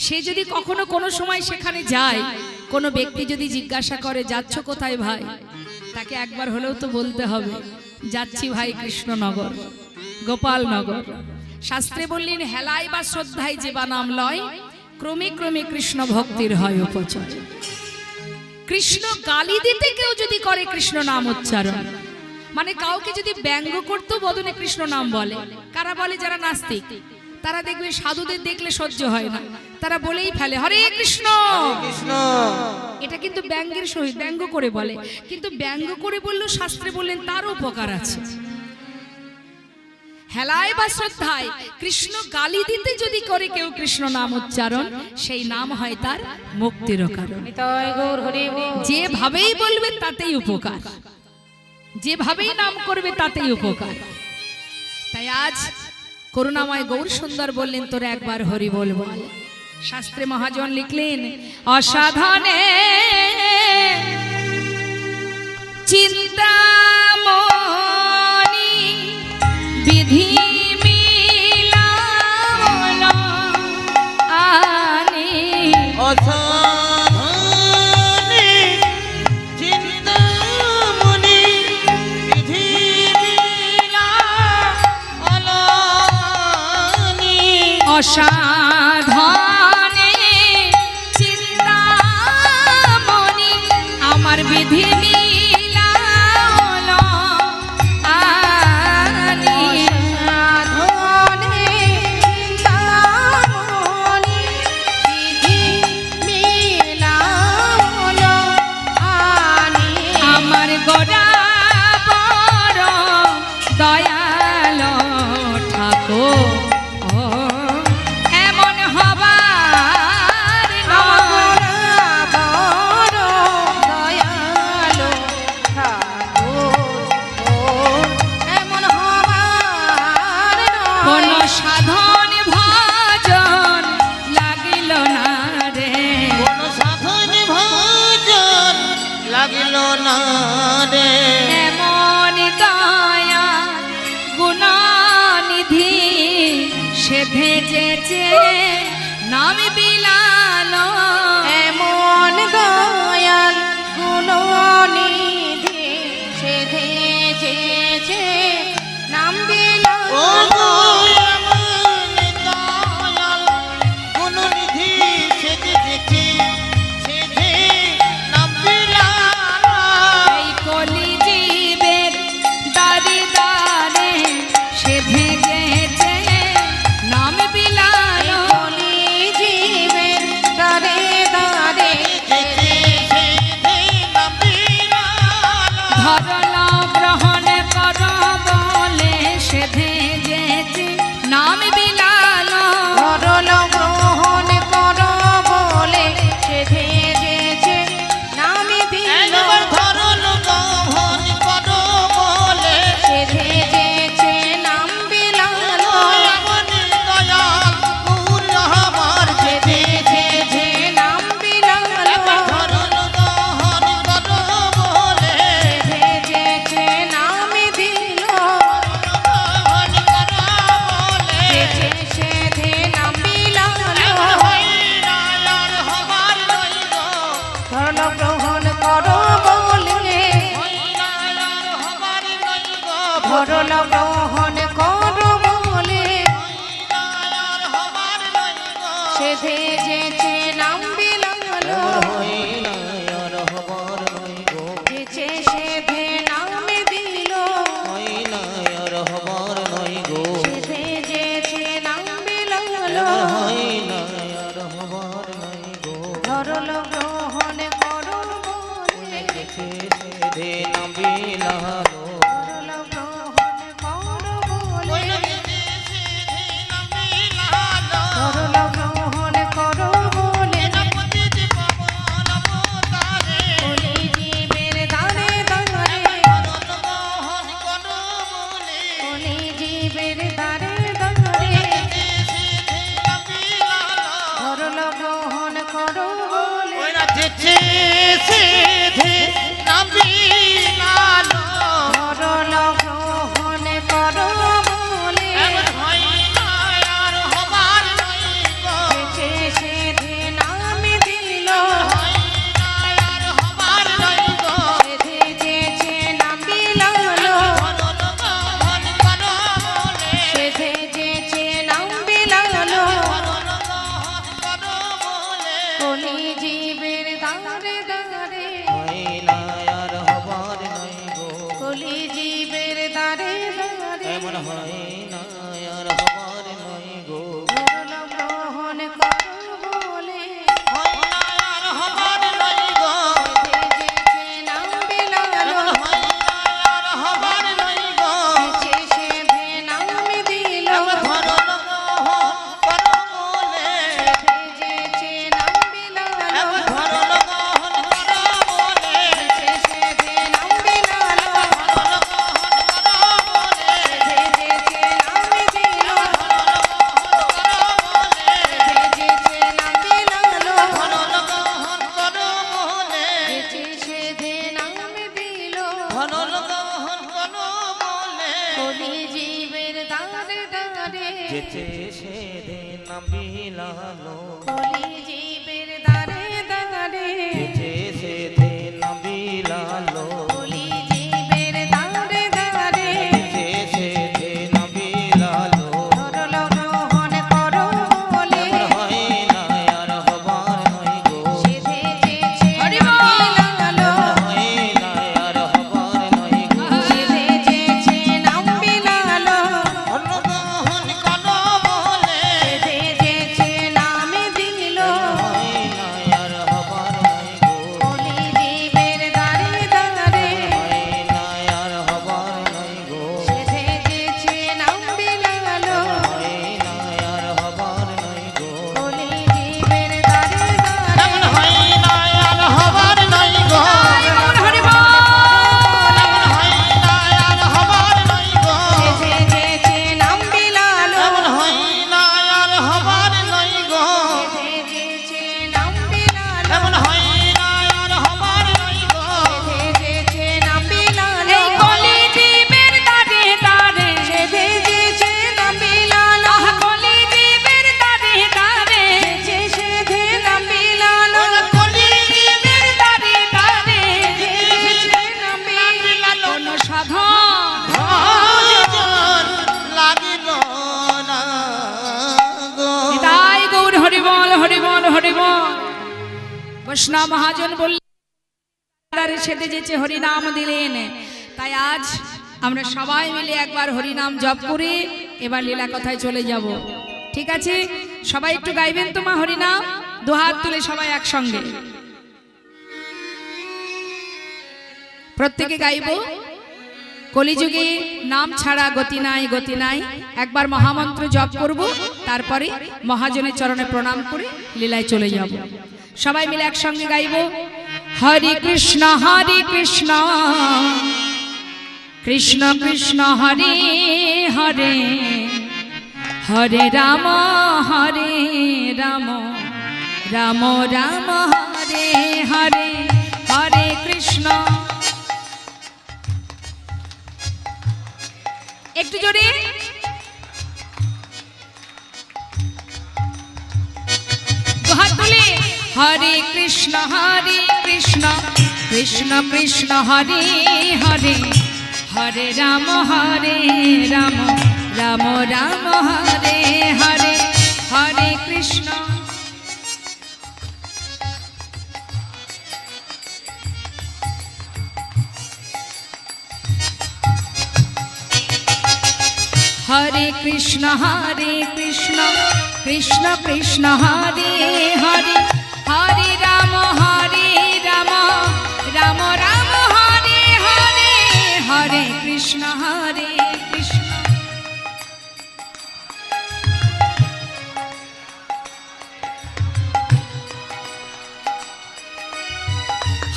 সে যদি কখনো কোনো সময় সেখানে যায়, কোনো ব্যক্তি যদি জিজ্ঞাসা করে যাচ্ছ কোথায় ভাই, তাকে একবার হলেও তো বলতে হবে যাচ্ছি ভাই কৃষ্ণনগর, গোপালনগর। শাস্ত্রে বললেন, হেলায় বা শ্রদ্ধায় যে বা নাম লয়, ক্রমে ক্রমে কৃষ্ণ ভক্তির হয় উপচয়। কৃষ্ণ গালি দিতে কেউ যদি করে কৃষ্ণ নাম উচ্চারণ, মানে কাউকে যদি ব্যঙ্গ করতেও বদনে কৃষ্ণ নাম বলে, কারা বলে? যারা নাস্তিক, তারা দেখবে সাধুদের দেখলে সহ্য হয় না, তারা বলেই ফেলে হরে কৃষ্ণ। এটা কিন্তু ব্যঙ্গের সহিত ব্যঙ্গ করে বলে, কিন্তু ব্যঙ্গ করে বললেও শাস্ত্রে বললেন তারও উপকার আছে। হেলায় বা শ্রদ্ধায় কৃষ্ণ গালি দিতে যদি করে কেউ কৃষ্ণ নাম উচ্চারণ, সেই নাম হয় তার মুক্তির কারণ। যেভাবেই বলবে তাতেই উপকার, যেভাবেই নাম করবে তাতেই উপকার। তাই আজ করুণাময় গৌর সুন্দর বললেন তোরা একবার হরি বল বল। শাস্ত্রে মহাজন লিখলেন অসাধনে চিন্তামণি বিধি মিলাল আনে। অসাধনে চিন্তামণি বিধি মিলাল আনে। অসাধনে চিন্তামণি আমার বিধি মিলাল আনে। আমার গোরা বড় দয়াল ঠাকুর, ও এমন হবার নয়। কোন সাধন ভজন লাগিল না রে, কোন সাধন ভজন লাগিল না রে। এমন দয়া গুণনিধি সে ভেজেছে নাম বিলাল। এমন দয়াল গুণনিধি সে ধেজেছে নাম বিলাল। ও গো এমন দয়াল গুণনিধি সেজেছে, সেজে নাম বিলাল। এই কলি জীবের দারি দারে সে ভেজেছে নাম বিলাল। কলি জীবের দ্বারে দ্বারে সেজে সেজে নাম বিলাল। ধরল গ্রহণ কর বলে সে ভেজেছে নাম বিলাল। ধরল গ্রহণ কর বলে সে ধেজেছে নাম বিলাল। একবার ধরল গ্রহণ করো বলে সে ধেজেছে নাম বিলাল। এমন দয়াল গুণ আমার সে ধেজেছে নাম বিলাল। একবার ধরল গ্রহণ করো বলে সে ধেজেছে নাম দিল। গ্রহণ করো বলে ধেজেছে ধে নাম বিলাল। একবার হইরা আর হবার নই গো, ধরল গ্রহণ করো বলে হইরা আর হবার নই গো, ধরল গ্রহণ করো বলে হইরা আর হবার নই গো। সে ধেজেছে নাম বিলাল। হইরা আর হবার নই গো, ধেজে সে ধে নাম দিল। হইরা আর হবার নই গো। সে ধেজেছে নাম বিলাল। হইরা আর হবার নই গো। ধরল গ্রহণ করো বলে দে নাম বিলালো, ধরল গ্রহণ করো বলে ধরল গ্রহণ করো বলে কলি জীবের দ্বারে দ্বারে কলি জীবের দ্বারে দ্বারে ধরল গ্রহণ করো বলে যেতে সেদিন বিলালো কলি জীবের দারে দারে যেতে সেদিন বিলালো কলি জীবের দারে দারে যেতে সেদিন বিলালো ধরল গ্রহণ করো বলে এমন হয় না আর হবার নয় গো সেধে যেছে হরি বল। বিলালো হয় না আর হবার নয় গো সেধে যেছে নাম বিলালো অনুগ্রহণ করো বলে সেধে যেছে নাম দিল হয় না আর হবার নয় গো কলি জীবের দারে দারে হয় না আর হবার নয় গো সেধে যেছে নাম বিলালো হয় না আর হবার নয় গো কলি জীবের দারে দারে এমন হয় না আর হবার নয় গো হরি বল। এমন হয় না আর হবার নয় গো সেধে যেছে নাম বিলালো এমন হয় না আর হবার নয় গো সেধে যেছে নাম বিলালো এমন হয় না আর হবার নয় গো সেধে যেছে নাম বিলালো এই কলি জীবের দারে দারে সেধে যেছে নাম বিলালো আহ কলি জীবের দারে দারে যে সেধে নাম বিলালো ওরে কলি জীবের দারে দারে যেছে নাম বিলালো কোন সাধন ভজন লাগিল না গো তাই গৌর হরি বল হরি বল হরি বল। বৈষ্ণব মহাজন বললেন সেদে যেছে হরি নাম দিলেন। তাই আজ আমরা সবাই মিলে একবার হরি নাম জপ করে এবার লীলা কথায় চলে যাব। ঠিক আছে, সবাই একটু গাইবেন তো মা হরি নাম, দুহাত তুলে সবাই একসঙ্গে প্রত্যেকে গাইব। কলিযুগে নাম ছাড়া গতি নাই গতি নাই। একবার মহামন্ত্র জপ করব, তারপরে মহাজনের চরণে প্রণাম করে লীলায় চলে যাব। সবাই মিলে একসঙ্গে গাইব। হরে কৃষ্ণ কৃষ্ণ কৃষ্ণ হরে হরে হরে রাম রাম রাম রাম হরে হরে হরে কৃষ্ণ। একটু জোরে দুহাত তুলে হরে কৃষ্ণ কৃষ্ণ কৃষ্ণ হরে হরে হরে রাম রাম রাম রাম হরে হরে হরে কৃষ্ণ। হরে কৃষ্ণ কৃষ্ণ কৃষ্ণ হরে হরে হরে রাম রাম রাম রাম হরে হরে হরে কৃষ্ণ কৃষ্ণ।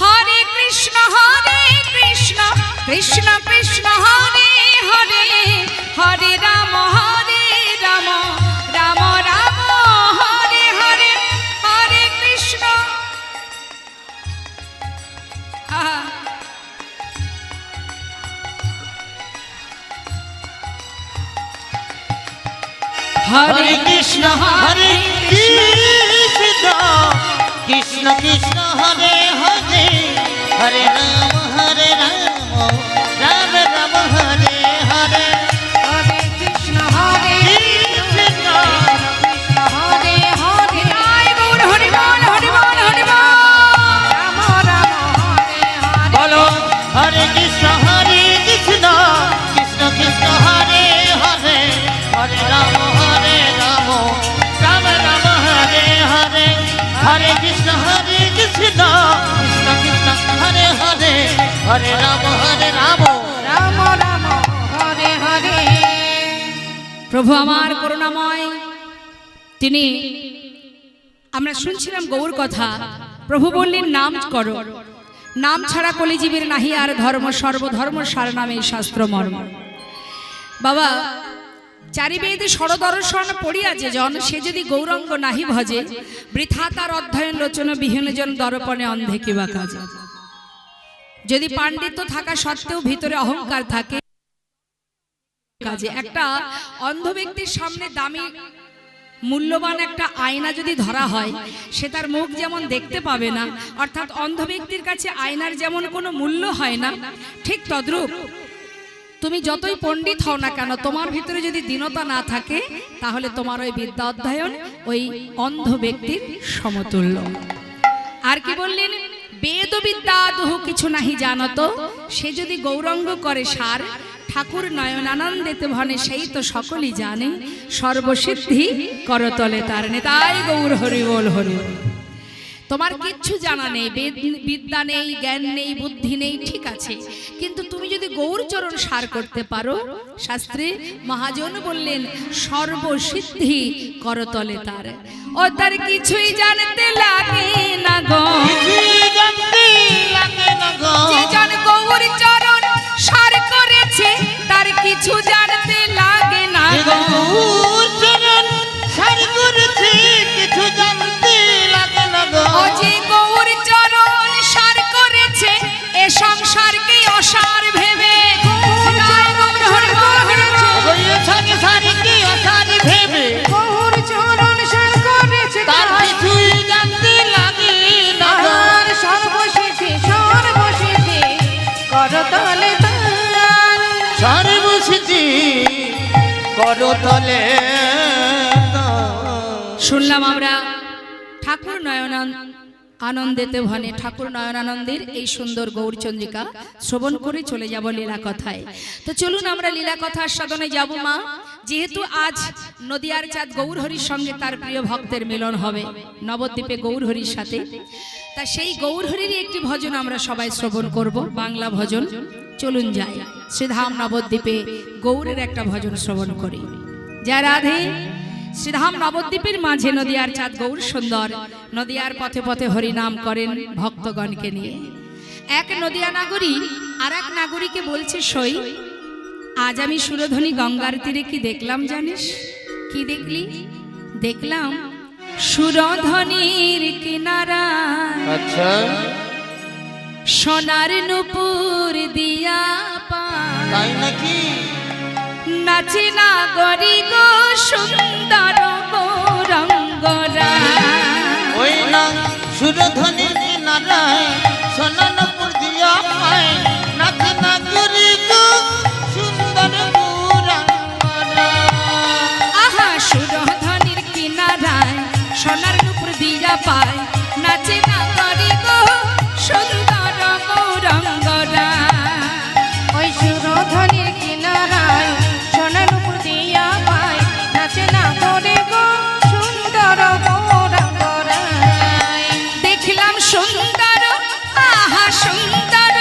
হরে কৃষ্ণ কৃষ্ণ কৃষ্ণ হরে হরে হরে রাম রাম রাম রাম হরে হরে হরে কৃষ্ণ। হরে কৃষ্ণ হরে কৃষ্ণ কৃষ্ণ কৃষ্ণ হরে হরে হরে রাম রাম রাম হরে হরে হরে কৃষ্ণ হরে কৃষ্ণ কৃষ্ণ হরে হরে জয় গৌর হরি বল হরি বল হরি বল। রাম রাম হরে হরে বলো হরে কৃষ্ণ কৃষ্ণ কৃষ্ণ হরে হরে হরে রাম রাম রাম রাম হরে হরে হরে কৃষ্ণ কৃষ্ণ কৃষ্ণ হরে হরে হরে রাম রাম রাম হরে হরে। প্রভু আমার করুণাময়, তিনি আমরা শুনছিলাম গৌর কথা। প্রভু বললেন নাম করো, নাম ছাড়া কলিজীবের নাহি আর ধর্ম, সর্বধর্ম সার নামে শাস্ত্র মর্ম। বাবা, চারিবেদে ষড়দর্শন পড়িয়া যে জন, সে যদি গৌরঙ্গ নাহি ভজে, বৃথা তার অধ্যয়ন লোচন বিহীন জন দর্পণে অন্ধে কিবা কাজে। যদি পাণ্ডিত্য থাকা সত্ত্বেও ভিতরে অহংকার থাকে, কাজে একটা অন্ধ ব্যক্তির সামনে দামি মূল্যবান একটা আয়না যদি ধরা হয়, সে তার মুখ যেমন দেখতে পাবে না, অর্থাৎ অন্ধ ব্যক্তির কাছে আয়নার যেমন কোনো মূল্য হয় না, ঠিক তদ্রূপ তুমি যতই পণ্ডিত হও না কেন, তোমার ভিতরে যদি দীনতা না থাকে, তাহলে তোমার ওই বিদ্যা অধ্যয়ন ওই অন্ধ ব্যক্তির সমতুল্য। আর কি বললেন, বেদ বিদ্যা দুহু কিছু নাহি জানত, সে যদি গৌরঙ্গ করে সার, ঠাকুর নয়নানন্দেতে ভনে সেই তো সকলই জানে, সর্বসিদ্ধি করতলে তার নেতাই গৌর হরি বল হরি বল। তোমার কিচ্ছু জানা নেই, বিদ্যা নেই, জ্ঞান নেই, বুদ্ধি নেই, ঠিক আছে, কিন্তু তুমি যদি গৌরচরণ সার করতে পারো, শাস্ত্রে মহাজন বললেন সর্বসিদ্ধি করতলে তার। ও তার কিছুই জানতে লাগে না গো, কিছুই জানতে লাগে না গো। যে জন গৌরচরণ সার করেছে, তার কিছু জানতে লাগে না যে গো। গৌরচরণ সার করেছে, কিছু জানতে লাগে না গো। ও যে গৌরচরণ সার করেছে, এ সংসারকে অসার ভেবে, জয় গৌর হরি বল হরি বল। ওই সারি সারি কি অসারি ভেবে, গৌর চরণ সার করেছে তার কিছুই জানতে লাগে না গো। তার সর্বসিদ্ধি সর্বসিদ্ধি করতলে তার। সর্বসিদ্ধি করতলে শুনলাম আমরা ঠাকুর আনন্দেতে ভনে, ঠাকুর নয়নানন্দের এই সুন্দর গৌরচন্দ্রিকা শ্রবণ করে চলে যাব লীলা কথায়। তো চলুন আমরা লীলা কথা আস্বাদনে যাব মা। যেহেতু আজ নদিয়ার চাঁদ গৌরহরির সঙ্গে তার প্রিয় ভক্তের মিলন হবে নবদ্বীপে গৌরহরির সাথে, তা সেই গৌরহরিরই একটি ভজন আমরা সবাই শ্রবণ করব, বাংলা ভজন। চলুন যাই শ্রীধাম নবদ্বীপে গৌরের একটা ভজন শ্রবণ করি। জয় রাধে। শ্রীধাম নবদ্বীপের মাঝে নদিয়ার চাঁদ গৌর সুন্দর নদিয়ার পথে পথে হরিনাম করেন ভক্তগণকে নিয়ে। এক নদিয়া নাগরী আর এক নাগরীকে বলছে, সই আজ আমি সুরধ্বনি গঙ্গার তীরে কি দেখলাম জানিস? কি দেখলি? দেখলাম সুরধ্বনির কিনারা, আচ্ছা সোনার নুপুর দিয়া পায়, তাই নাকি? নাচে নাগরী গো সুন্দর গৌরঙ্গরা। ওই না সুরধ্বনির কিনারায় সোনানপুর দিয়া পায়, নাচে নাগরী গো সুন্দর গৌরাঙ্গরা। আহা সুরধ্বনির কিনারায় সোনার নুপুর দিয়া পায়, নাচে নাগরী গো সুন্দর গৌরঙ্গরা। ওই সুরধ্বনির কিনারায় সোনার উপর দিয়া পায়, নাচে না করে গো সুন্দর গৌরাঙ্গরায়। দেখলাম সুন্দর, আহা সুন্দর,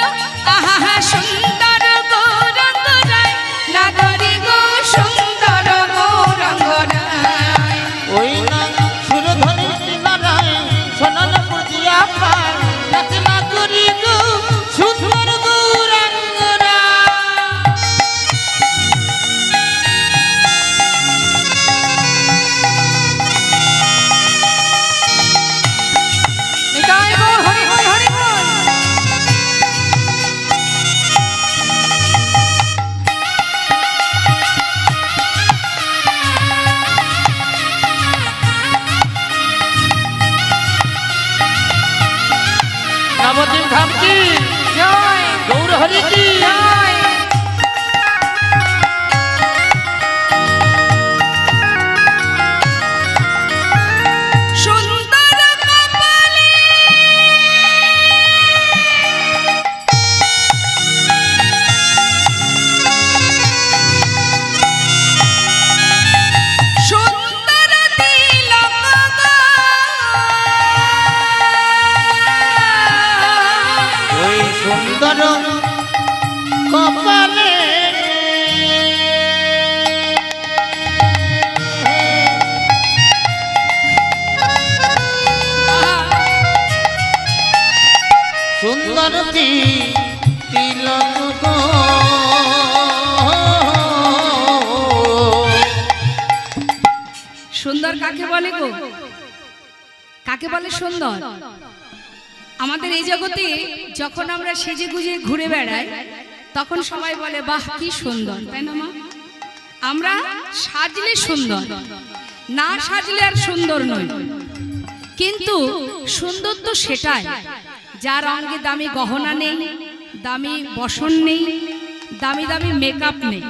আহা সুন্দর গৌরঙ্গরায়, নাগরী গো সুন্দর গৌরঙ্গরায়। ওই না সুরধ্বনির কিনারায় সোনানপুর দিয়া পায়, নাচে নাগরী গো সুন্দর গৌরাঙ্গরা। জয় গৌর হরি বল হরি বল। নবদ্বীপ ধাম কি জয় গৌর হরি কি জয়। সুন্দর কপালে সুন্দর তিলক গো, ওই সুন্দর কপালে সুন্দর তিলক গো। সুন্দর কাকে বলে গো? কাকে বলে সুন্দর? আমাদের এই জগতে যখন আমরা সেজে গুজে ঘুরে বেড়াই, তখন সবাই বলে বাহ কি সুন্দর, তাই না মা? আমরা সাজলে সুন্দর, না সাজলে আর সুন্দর নয়। কিন্তু সুন্দর তো সেটাই যার অঙ্গে দামি গহনা নেই, দামি বসন নেই, দামি দামি মেকআপ নেই।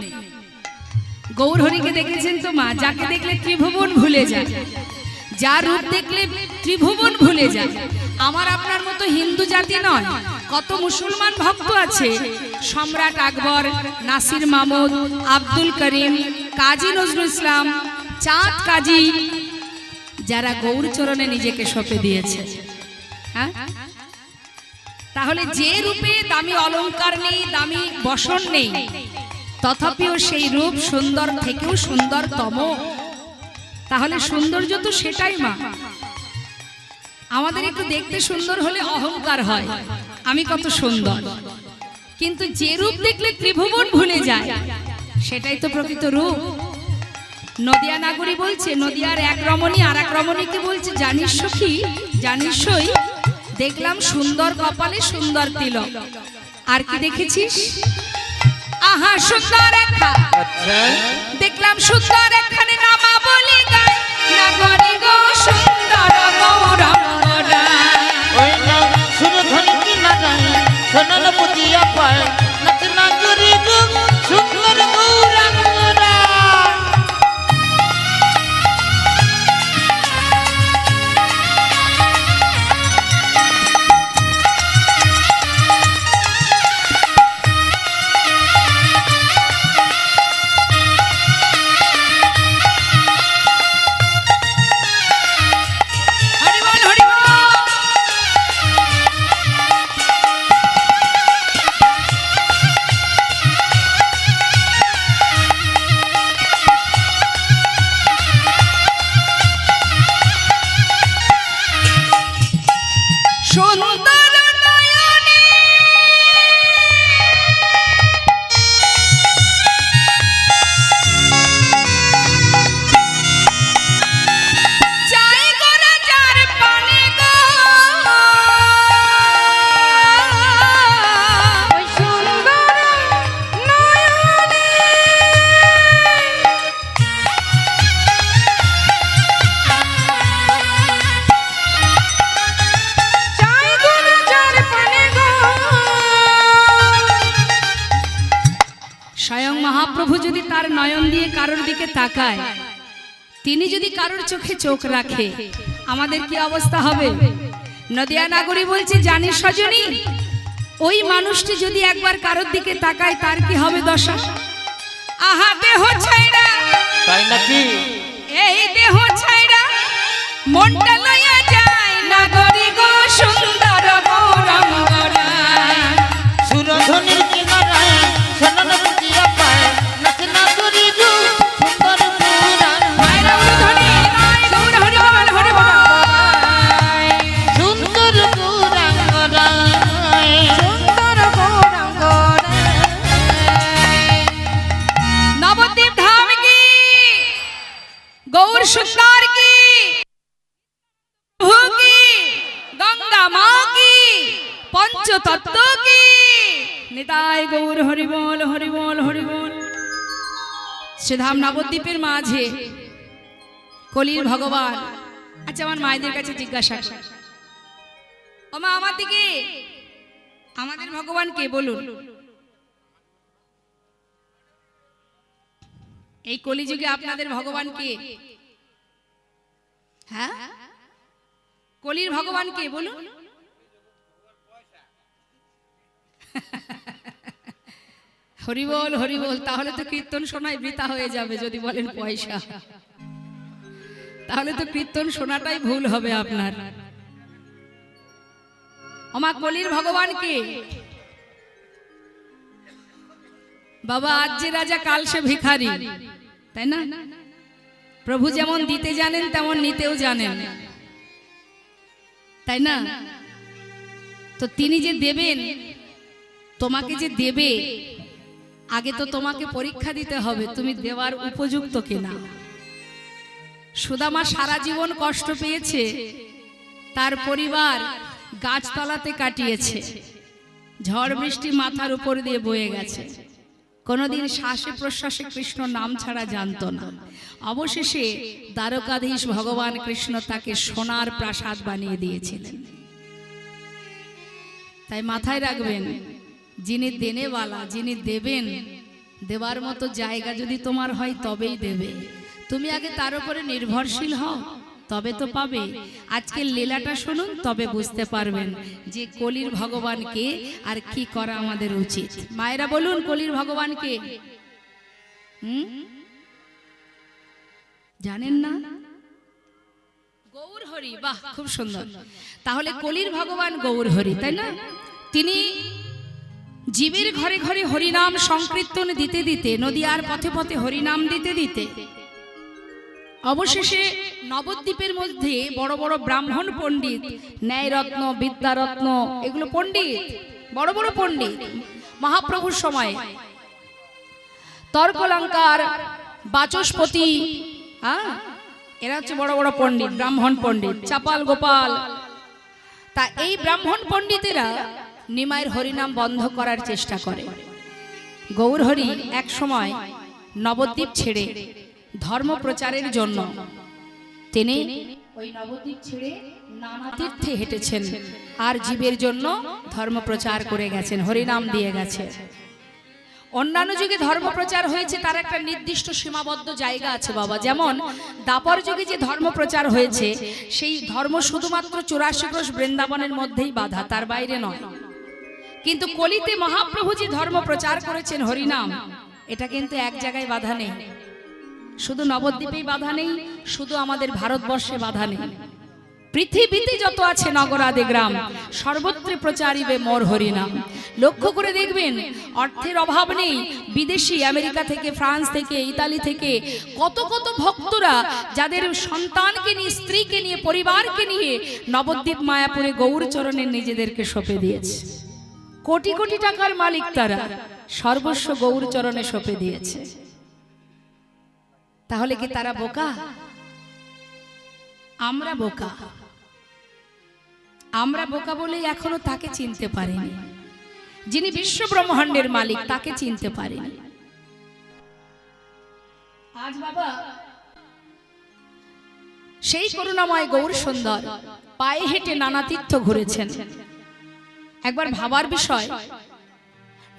গৌরহরিকে দেখেছেন তো মা, যাকে দেখলে ত্রিভুবন ভুলে যায়, যার রূপ দেখলে ত্রিভুবন ভুলে যায়। আমার আপনার মতো হিন্দু জাতি নয়, কত মুসলমান ভক্ত আছে। সম্রাট আকবর, নাসির মাহমুদ, আব্দুল করিম, কাজী নজরুল ইসলাম, চাঁদ কাজী, যারা গৌর চরণে নিজেকে সঁপে দিয়েছে। হ্যাঁ, তাহলে যে রূপে দামি অলংকার নেই, দামি বসন নেই, তথাপিও সেই রূপ সুন্দর থেকেও সুন্দরতম। তাহলে সৌন্দর্য তো সেটাই মা। আমাদের একটু দেখতে সুন্দর হলে অহংকার হয়, আমি কত সুন্দর। কিন্তু যে রূপ দেখলে ত্রিভুবন ভুলে যায়, সেটাই তো প্রকৃত রূপ। নদিয়া নাগরী বলছে, নদিয়ার এক রমণী আর এক রমণীকে বলছে, জানিস সখী, জানিস সই, দেখলাম সুন্দর কপালে সুন্দর তিলক, আর কি দেখেছিস? আহা সুন্দর একখা, দেখলাম সুন্দর একখানে নামা বলি গায়, নাগরী গো সুন্দর গৌরাঙ্গরা। ওই না সুরধনী কি না যায়, সোনার পুজিয়া পায়, নাচ নাগরী গো সুন্দর গৌরাঙ্গরা। হরি বল, হরি বল। সুন্দর নয়নে চাই গো রাজার পানে গো, ওই সুন্দর নয়নে চাই গো রাজার পানে গো। স্বয়ং মহাপ্রভু যদি তার নয়ন দিয়ে কারোর দিকে তাকায়, তিনি যদি কারোর চোখে চোখ রাখে, আমাদের কি অবস্থা হবে? নদিয়া নাগরী বলছে, জানিস সজনী, ওই মানুষটি যদি একবার কারোর দিকে তাকায়, তার কি হবে দশা? আহা দেহ ছাইরা, তাই নাকি? এই দেহ ছাইরা মনটা লইয়া যায়, নাগরী গো সুন্দর গৌরাঙ্গরা। সুরধনীর কিনারায় সোনার পুজিয়া পায়, নাচ নাগরী গো সুন্দর গৌরাঙ্গরা। সুন্দর গৌরাঙ্গরা। সুন্দর গৌরাঙ্গরা। নবদ্বীপ ধাম কি, গৌর সুন্দর কি, প্রভু কি, গঙ্গা মা কি, পঞ্চতত্ত্ব কি, নিতাই গৌর হরি বল, হরি বল, হরি বল। শ্রীধাম নবদ্বীপের মাঝে কলির ভগবান। আচ্ছা, আমার মায়েদের কাছে জিজ্ঞাসা, ও মা, আমার দিকে আমাদের ভগবান কে বলুন? এই কলিযুগে আপনাদের ভগবান কে? হ্যাঁ, কলির ভগবান কে বলুন? হরি বল, হরি বল। তাহলে তো কীর্তন শোনাই বৃথা হয়ে যাবে যদি বলেন পয়সা, তাহলে তো কীর্তন শোনাটাই ভুল হবে আপনার। ওমা, কলির ভগবান কে? বাবা, আজ যে রাজা কাল সে ভিখারি, তাই না? প্রভু যেমন দিতে জানেন তেমন নিতেও জানেন, তাই না? তো তিনি যে দেবেন, তোমাকে যে দেবে, আগে তো তোমাকে পরীক্ষা দিতে হবে তুমি দেওয়ার উপযুক্ত কিনা। সুদামা সারা জীবন কষ্ট পেয়েছে, তার পরিবার গাছতলাতে কাটিয়েছে, ঝড় বৃষ্টি মাথার উপর দিয়ে বয়ে গেছে, কোনোদিন শ্বাসে প্রশ্বাসে কৃষ্ণ নাম ছাড়া জানতো না। অবশেষে দ্বারকাধীশ ভগবান কৃষ্ণ তাকে সোনার প্রাসাদ বানিয়ে দিয়েছিলেন। তাই মাথায় রাখবেন, যিনি দেনেওয়ালা, যিনি দেবেন, দেবার মতো জায়গা যদি তোমার হয় তবেই দেবে। তুমি আগে তার উপরে নির্ভরশীল হও, তবে তো পাবে। আজকের লীলাটা শুনুন, তবে বুঝতে পারবেন যে কলির ভগবান কে আর কি করা আমাদের উচিত। মায়েরা বলুন, কলির ভগবান কে? জানেন না? গৌর হরি। বাহ, খুব সুন্দর। তাহলে কলির ভগবান গৌর হরি, তাই না? তিনি জীবের ঘরে ঘরে হরিনাম সংকীর্তন দিতে দিতে, নদিয়ার পথে পথে হরিনাম দিতে দিতে অবশেষে নবদ্বীপের মধ্যে বড় বড় ব্রাহ্মণ পণ্ডিত, ন্যায়রত্ন, বিদ্যারত্ন, এগুলো পণ্ডিত, বড় বড় পণ্ডিত মহাপ্রভুর সময়, তর্কলঙ্কার, বাচস্পতি, এরা হচ্ছে বড় বড় পণ্ডিত, ব্রাহ্মণ পণ্ডিত, চাপাল গোপাল। তা এই ব্রাহ্মণ পণ্ডিতেরা নিমাইয়ের হরিনাম বন্ধ করার চেষ্টা করে। গৌর হরি এক সময় নবদ্বীপ ছেড়ে ধর্ম প্রচারের জন্য তিনি ওই নবদ্বীপ ছেড়ে নানা তীর্থে হেঁটেছেন, আর জীবের জন্য ধর্ম প্রচার করে গেছেন, হরিনাম দিয়ে গেছে। অন্যান্য যুগে ধর্ম প্রচার হয়েছে, তার একটা নির্দিষ্ট সীমাবদ্ধ জায়গা আছে বাবা। যেমন দাপর যুগে যে ধর্ম প্রচার হয়েছে, সেই ধর্ম শুধুমাত্র 84 ক্রোশ বৃন্দাবনের মধ্যেই বাধা, তার বাইরে নয়। কিন্তু কলিতে মহাপ্রভু যে ধর্ম প্রচার করেছেন হরিনাম, এটা কিন্তু এক জায়গায় বাধা নেই। শুধু নবদ্বীপেই বাধা নেই, শুধু আমাদের ভারতবর্ষে বাধা নেই, পৃথিবীতে যত আছে নগরাদে গ্রাম, সর্বত্র প্রচারিবে মোর হরিনাম। লক্ষ্য করে দেখবেন, অর্থের অভাব নেই। বিদেশি, আমেরিকা থেকে, ফ্রান্স থেকে, ইতালি থেকে কত কত ভক্তরা যাদের সন্তানকে নিয়ে, স্ত্রীকে নিয়ে, পরিবারকে নিয়ে নবদ্বীপ মায়াপুরে গৌর চরণে নিজেদেরকে সঁপে দিয়েছে। কোটি কোটি টাকার মালিক তারা, সর্বস্ব গৌর চরণে সঁপে দিয়েছে। তাহলে কি তারা বোকা? আমরা বোকা। আমরা বোকা বলেই এখনো তাকে চিনতে পারিনি, যিনি বিশ্ব ব্রহ্মাণ্ডের মালিক, তাকে চিনতে পারিনি। আজ বাবা সেই করুণাময় গৌর সুন্দর পায়ে হেঁটে নানা তীর্থ ঘুরেছেন। একবার ভাবার বিষয়,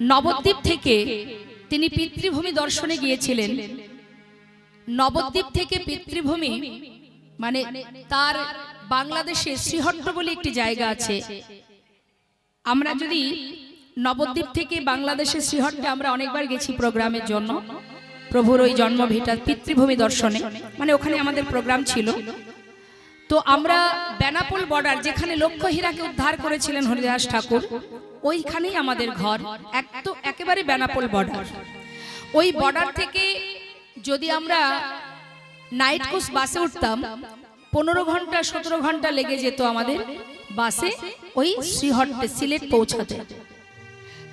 নবদ্বীপ থেকে তিনি পিতৃভূমি দর্শনে গিয়েছিলেন। নবদ্বীপ থেকে পিতৃভূমি মানে তার বাংলাদেশে শ্রীহট্ট বলে একটি জায়গা আছে। আমরা যদি নবদ্বীপ থেকে বাংলাদেশের শ্রীহট্টে আমরা অনেকবার গেছি প্রোগ্রামের জন্য, প্রভুর ওই জন্মভিটা পিতৃভূমি দর্শনে, মানে ওখানে আমাদের প্রোগ্রাম ছিল। তো আমরা বেনাপোল বর্ডার, যেখানে লক্ষ্য হীরাকে উদ্ধার করেছিলেন হরিদাস ঠাকুর, ওইখানেই আমাদের ঘর, একেবারে বেনাপোল বর্ডার। ওই বর্ডার থেকে যদি আমরা নাইট কোচ বাসে উঠতাম, 15 ঘন্টা 17 ঘন্টা লেগে যেত আমাদের বাসে ওই শ্রীহট্টে, সিলেট পৌঁছাতে।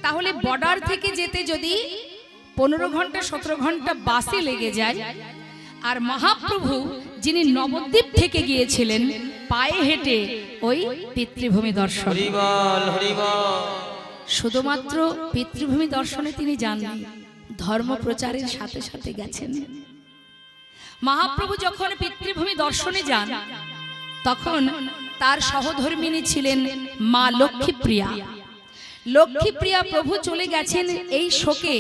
তাহলে বর্ডার থেকে যেতে যদি 15 ঘন্টা 17 ঘন্টা বাসে লেগে যায়, আর মহাপ্রভু যিনি নবদ্বীপ থেকে গিয়েছিলেন পায়ে হেঁটে ওই পিতৃভূমি দর্শন, শুধুমাত্র পিতৃভূমি দর্শনে তিনি যাননি, ধর্ম প্রচারের সাথে সাথে গেছেন। মহাপ্রভু যখন পিতৃভূমি দর্শনে যান, তখন তার সহধর্মিণী ছিলেন মা লক্ষ্মীপ্রিয়া। লক্ষ্মীপ্রিয়া প্রভু চলে গেছেন এই শোকে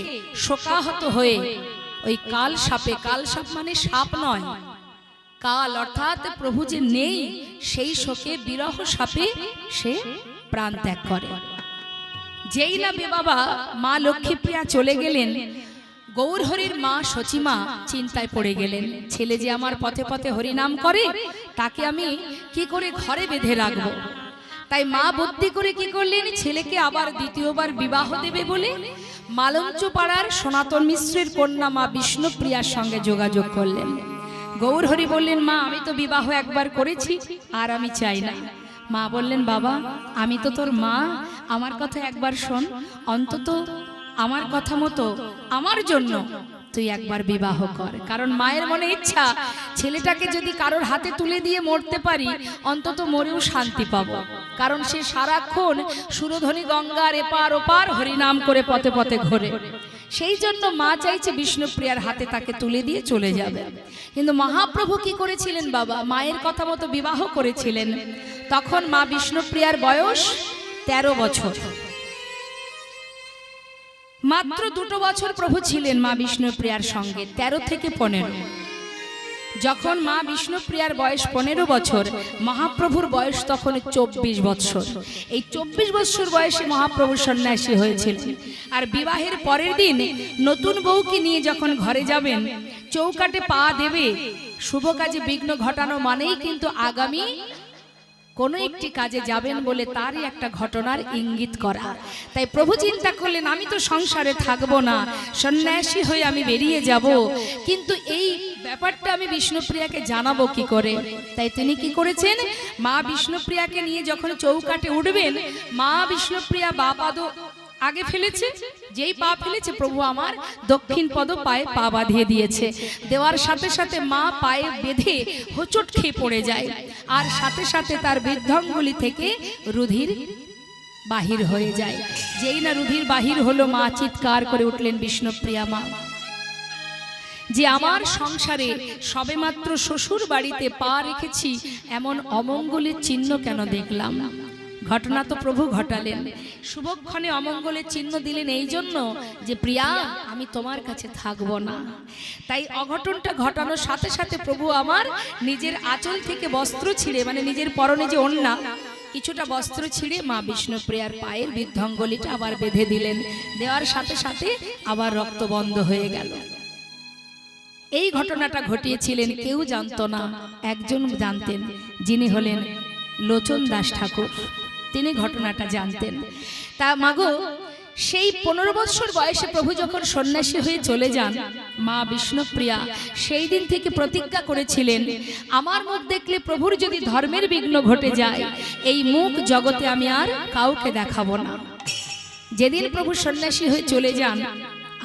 শোকাহত হয়ে ওই কাল সাপে, কাল সাপ মানে সাপ নয়, কাল অর্থাৎ প্রভু যে নেই, সেই শোকে বিরহ সাপে সে প্রাণ ত্যাগ করে। যেই না বাবা মা লক্ষ্মীপ্রিয়া চলে গেলেন, গৌর হরির মা সচিমা চিন্তায় পড়ে গেলেন। ছেলে যে আমার পথে পথে হরিনাম করে, তাকে আমি কি করে ঘরে বেঁধে রাখবো। তাই মা বুদ্ধি করে কি করলেন, ছেলেকে আবার দ্বিতীয়বার বিবাহ দেবে বলে মালঞ্চ পাড়ার সনাতন মিশ্রের কন্যা মা বিষ্ণুপ্রিয়ার সঙ্গে যোগাযোগ করলেন। গৌর হরি বললেন, মা আমি তো বিবাহ একবার করেছি, আর আমি চাই না। মা বললেন, বাবা আমি তো তোর মা, আমার কথা একবার শোন, অন্তত আমার কথা মতো আমার জন্য তুই একবার বিবাহ কর। কারণ মায়ের মনে ইচ্ছা, ছেলেটাকে যদি কারোর হাতে তুলে দিয়ে মরতে পারি, অন্তত মরেও শান্তি পাবো। কারণ সে সারাক্ষণ সুরধ্বনি গঙ্গার এপার ওপার হরিনাম করে পথে পথে ঘোরে। সেই জন্য মা চাইছে বিষ্ণুপ্রিয়ার হাতে তাকে তুলে দিয়ে চলে যাবে। কিন্তু মহাপ্রভু কি করেছিলেন বাবা, মায়ের কথা মতো বিবাহ করেছিলেন। তখন মা বিষ্ণুপ্রিয়ার বয়স 13 বছর। মাত্র 2 বছর প্রভু ছিলেন মা বিষ্ণুপ্রিয়ার সঙ্গে, 13 থেকে 15। যখন মা বিষ্ণুপ্রিয়ার বয়স 15 বছর, মহাপ্রভুর বয়স তখন 24 বছর। এই 24 বছর বয়সে মহাপ্রভু সন্ন্যাসী হয়েছিলেন। আর বিবাহের পরের দিন নতুন বউকে নিয়ে যখন ঘরে যাবেন, চৌকাটে পা দেবে, শুভ কাজে বিঘ্ন ঘটানো মানেই কিন্তু আগামী কোনো একটি কাজে যাবেন বলে তারই একটা ঘটনার ইঙ্গিত করা। তাই প্রভু চিন্তা করলেন, আমি তো সংসারে থাকবো না, সন্ন্যাসী হয়ে আমি বেরিয়ে যাব, কিন্তু এই ব্যাপারটা আমি বিষ্ণুপ্রিয়াকে জানাবো কি করে। তাই তিনি কি করেছেন, মা বিষ্ণুপ্রিয়াকে নিয়ে যখন চৌকাটে উঠবেন, মা বিষ্ণুপ্রিয়া বা পাদ আগে ফেলেছে, যেই পা ফেলেছে প্রভু আমার দক্ষিণ পদ পায়ে পা বাঁধিয়ে দিয়েছে। দেওয়ার সাথে সাথে মা পায়ে বেঁধে হোঁচট খেয়ে পড়ে যায়, আর সাথে সাথে তার বৃদ্ধাঙ্গুলি থেকে রুধির বাহির হয়ে যায়। যেই না রুধির বাহির হলো, মা চিৎকার করে উঠলেন, বিষ্ণুপ্রিয়া মা, যে আমার সংসারে সবেমাত্র শ্বশুর বাড়িতে পা রেখেছি, এমন অমঙ্গলের চিহ্ন কেন দেখলাম। ঘটনা তো প্রভু ঘটালেন, শুভক্ষণে অমঙ্গলের চিহ্ন দিলেন এই জন্য যে প্রিয়া, আমি তোমার কাছে থাকবো না। তাই অঘটনটা ঘটানোর সাথে সাথে প্রভু আমার নিজের আঁচল থেকে বস্ত্র ছিঁড়ে, মানে নিজের পরনে যে ওড়না, কিছুটা বস্ত্র ছিঁড়ে মা বিষ্ণুপ্রিয়ার পায়ের বৃদ্ধাঙ্গুলিটা আবার বেঁধে দিলেন। দেওয়ার সাথে সাথে আবার রক্ত বন্ধ হয়ে গেল। এই ঘটনাটা ঘটিয়েছিলেন কেউ জানতো না, একজন জানতেন, যিনি হলেন লোচন দাস ঠাকুর। তিনি ঘটনাটা জানতেন। তা মাগো, সেই 15 বছর বয়সে প্রভু যখন সন্ন্যাসী হয়ে চলে যান, মা বিষ্ণুপ্রিয়া সেই দিন থেকে প্রতিজ্ঞা করেছিলেন, আমার মুখ দেখলে প্রভুর যদি ধর্মের বিঘ্ন ঘটে যায়, এই মুখ জগতে আমি আর কাউকে দেখাবো না। যেদিন প্রভু সন্ন্যাসী হয়ে চলে যান,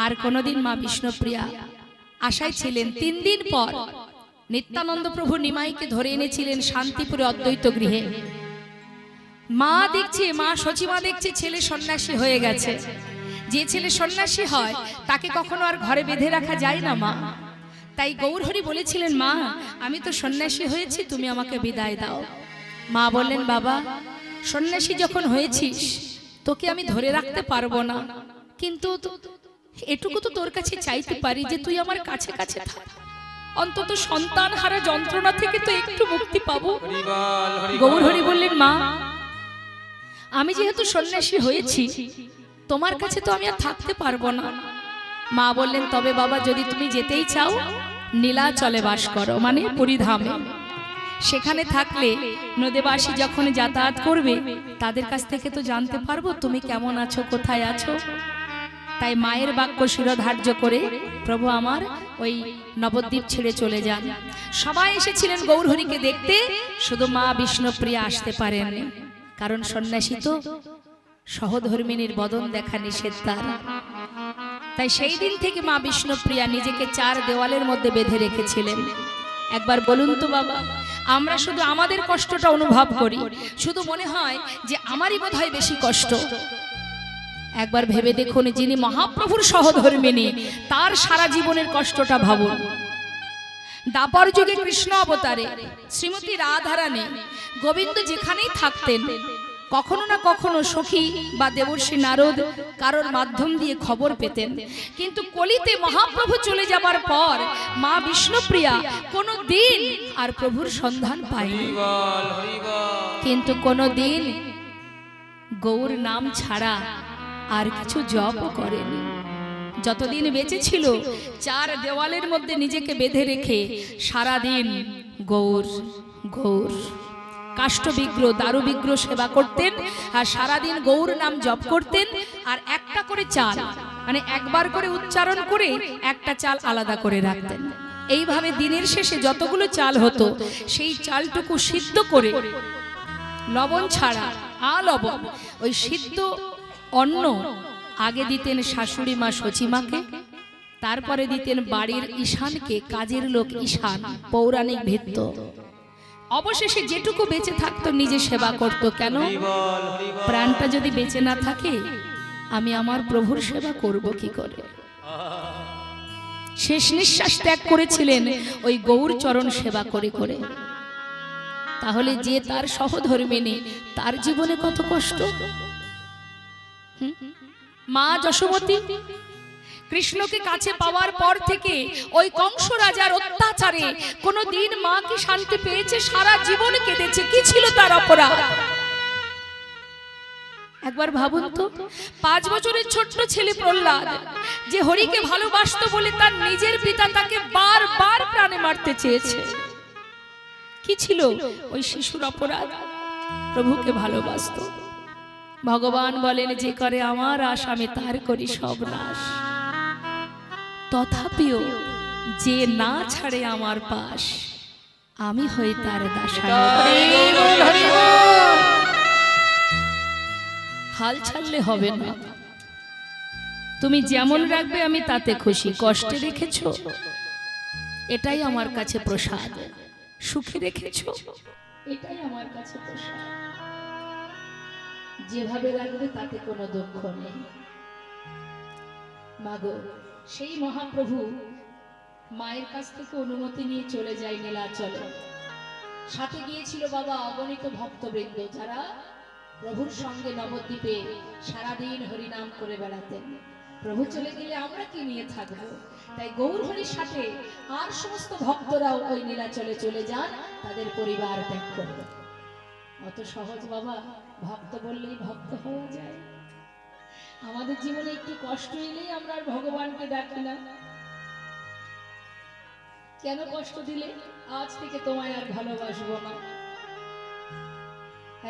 আর কোনোদিন মা বিষ্ণুপ্রিয়া আশায় ছিলেন। 3 দিন পর নিত্যানন্দ প্রভু নিমাইকে ধরে এনেছিলেন শান্তিপুরে অদ্বৈত গৃহে। মা দেখছে, মা সচিমা দেখছে ছেলে সন্ন্যাসী হয়ে গেছে। যে ছেলে সন্ন্যাসী হয় তাকে কখনো আর ঘরে বেঁধে রাখা যায় না মা। তাই গৌরহরি বলেছিলেন, মা আমি তো সন্ন্যাসী হয়েছি, তুমি আমাকে বিদায় দাও। মা বললেন, বাবা সন্ন্যাসী যখন হয়েছিস তোকে আমি ধরে রাখতে পারবো না, কিন্তু এটুকু তো তোর কাছে চাইতে পারি যে তুই আমার কাছে কাছে থাক, অন্তত সন্তান হারা যন্ত্রণা থেকে তো একটু মুক্তি পাবো। গৌরহরি বললেন, মা আমি যেহেতু সন্ন্যাসী হয়েছি, তোমার কাছে তো আমি আর থাকতে পারবো না। মা বললেন, তবে বাবা যদি তুমি যেতেই চাও, নীলাচলে বাস করো, মানে পুরীধামে। সেখানে থাকলে নদেবাসী যখন যাতায়াত করবে তাদের কাছ থেকে তো জানতে পারবো তুমি কেমন আছো, কোথায় আছো। তাই মায়ের বাক্য শিরোধার্য করে প্রভু আমার ওই নবদ্বীপ ছেড়ে চলে যান। সবাই এসেছিলেন গৌরহরিকে দেখতে, শুধু মা বিষ্ণুপ্রিয়া আসতে পারেননি, কারণ সন্ন্যাসী তো সহধর্মিনীর বদন দেখা নিষেধ তার। তাই সেই দিন থেকে মা বিষ্ণুপ্রিয়া নিজেকে 4 দেওয়ালের মধ্যে বেঁধে রেখেছিলেন। একবার বলুন তো বাবা, আমরা শুধু আমাদের কষ্টটা অনুভব করি, শুধু মনে হয় যে আমারই বোধহয় বেশি কষ্ট। একবার ভেবে দেখুন, যিনি মহাপ্রভুর সহধর্মিনী, তার সারা জীবনের কষ্টটা ভাবুন। দাপর যুগে কৃষ্ণ অবতারে শ্রীমতী রাধারানী গোবিন্দ যেখানেই থাকতেন, কখনো না কখনো সখী বা দেবর্ষী নারদ কারোর মাধ্যম দিয়ে খবর পেতেন। কিন্তু কলিতে মহাপ্রভু চলে যাবার পর মা বিষ্ণুপ্রিয়া কোনো দিন আর প্রভুর সন্ধান পায়নি, কিন্তু কোনো দিন গৌর নাম ছাড়া আর কিছু জপও করেনি। যতদিন বেঁচে ছিল 4 দেওয়ালের মধ্যে নিজেকে বেঁধে রেখে সারাদিন গৌর গৌর, কাষ্ঠ বিগ্রহ দারু বিগ্রহ সেবা করতেন, আর সারাদিন গৌর নাম জপ করতেন। আর একটা করে চাল, মানে একবার করে উচ্চারণ করে একটা চাল আলাদা করে রাখতেন। এইভাবে দিনের শেষে যতগুলো চাল হতো সেই চালটুকু সিদ্ধ করে, লবণ ছাড়া আলবণ, ওই সিদ্ধ অন্ন আগে দিতেন শাশুড়ি মা সচিমাকে, তারপরে দিতেন বাড়ির ঈশানকে, কাজের লোক ঈশান, পৌরাণিক ভৃত্য। অবশেষে যেটুকু বেঁচে থাকতো নিজে সেবা করত। কেন? প্রাণটা যদি বেঁচে না থাকে আমি আমার প্রভুর সেবা করব কি করে? শেষ নিঃশ্বাস ত্যাগ করেছিলেন ওই গৌর চরণ সেবা করে করে। তাহলে যে তার সহধর্মিণী, তার জীবনে কত কষ্ট। মা যশোমতী কৃষ্ণকে কাছে পাওয়ার পর থেকে ওই কংস রাজার অত্যাচারে কোনদিন মা কি শান্তি পেয়েছে? সারা জীবন কেঁদেছে। কি ছিল তার অপরাধ? একবার ভাবুন তো, 5 বছরের ছোট্ট ছেলে প্রহ্লাদ যে হরিকে ভালোবাসতো বলে তার নিজের পিতা তাকে বারবার প্রাণে মারতে চেয়েছে। কি ছিল ওই শিশুর অপরাধ? প্রভুকে ভালোবাসতো। ভগবান বলেন, যে করে আমার আশ আমি তার করি সব নাশ। তথাপিও যে না ছাড়ে আমার পাশ, আমি হই তার দাসানুদাস। হাল ছাড়লে হবে না। তুমি যেমন রাখবে আমি তাতে খুশি। কষ্টে রেখেছো, এটাই আমার কাছে প্রসাদ। সুখে রেখেছো, এটাই আমার কাছে প্রসাদ। যেভাবে রাখবে তাতে কোনো দুঃখ নেই। মাগো, সেই মহাপ্রভু মায়ের কাছ থেকে অনুমতি নিয়ে চলে যায় নীলাচলে। সাথে গিয়েছিল বাবা অগণিত ভক্তবৃন্দ, যারা প্রভুর সঙ্গে নবদ্বীপে সারাদিন হরিনাম করে বেড়াতেন। প্রভু চলে গেলে আমরা কি নিয়ে থাকবো? তাই গৌর হরির সাথে আর সমস্ত ভক্তরাও ওই নীলাচলে চলে যান, তাদের পরিবার ত্যাগ করে। অত সহজ বাবা, ভক্ত বললেই ভক্ত হওয়া যায়? আমাদের জীবনে একটু কষ্ট এলেই আমরা আর ভগবানকে ডাকি না। কেন কষ্ট দিলে? আজ থেকে তোমায় আর ভালোবাসবো না।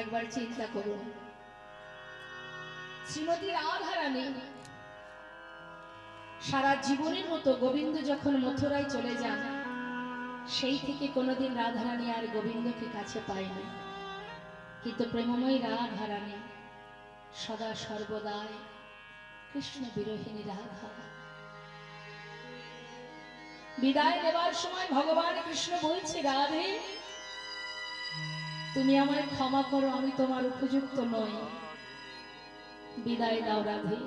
একবার চিন্তা করুন। শ্রীমতী রাধারানী সারা জীবনের মতো গোবিন্দ যখন মথুরায় চলে যান, সেই থেকে কোনোদিন রাধারানী আর গোবিন্দকে কাছে পায়নি। কিন্তু প্রেমময়ী রাধারানী সদা সর্বদাই কৃষ্ণ বিরোহিনী রাধা। বিদায় নেবার সময় ভগবান কৃষ্ণ বলছে, রাধে তুমি আমায় ক্ষমা করো, আমি তোমার উপযুক্ত নই, বিদায় দাও রাধে।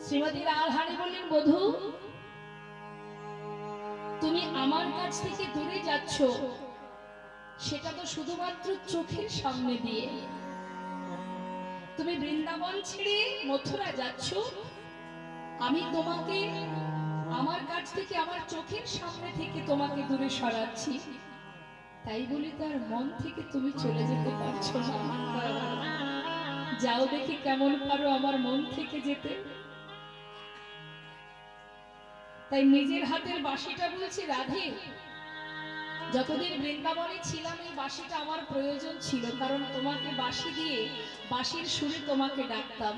শ্রীমতী রাধারানী বললেন, বধূ তুমি আমার কাছ থেকে দূরে যাচ্ছ, সেটা তো শুধুমাত্র চোখের সামনে দিয়ে। তুমি বৃন্দাবন ছেড়ে মথুরা যাচ্ছ, আমি তোমাকে আমার কাছ থেকে, আমার চোখের সামনে থেকে তোমাকে দূরে সরাচ্ছি। তাই বলি তার মন থেকে তুমি চলে যেতে পারছো না। যাও দেখি কেমন পারো আমার মন থেকে যেতে। তাই নিজের হাতের বাঁশিটা বলছে, রাধে যতদিন বৃন্দাবনে ছিলাম এই বাঁশিটা আমার প্রয়োজন ছিল, কারণ তোমাকে বাঁশি দিয়ে বাঁশির সুরে তোমাকে ডাকতাম।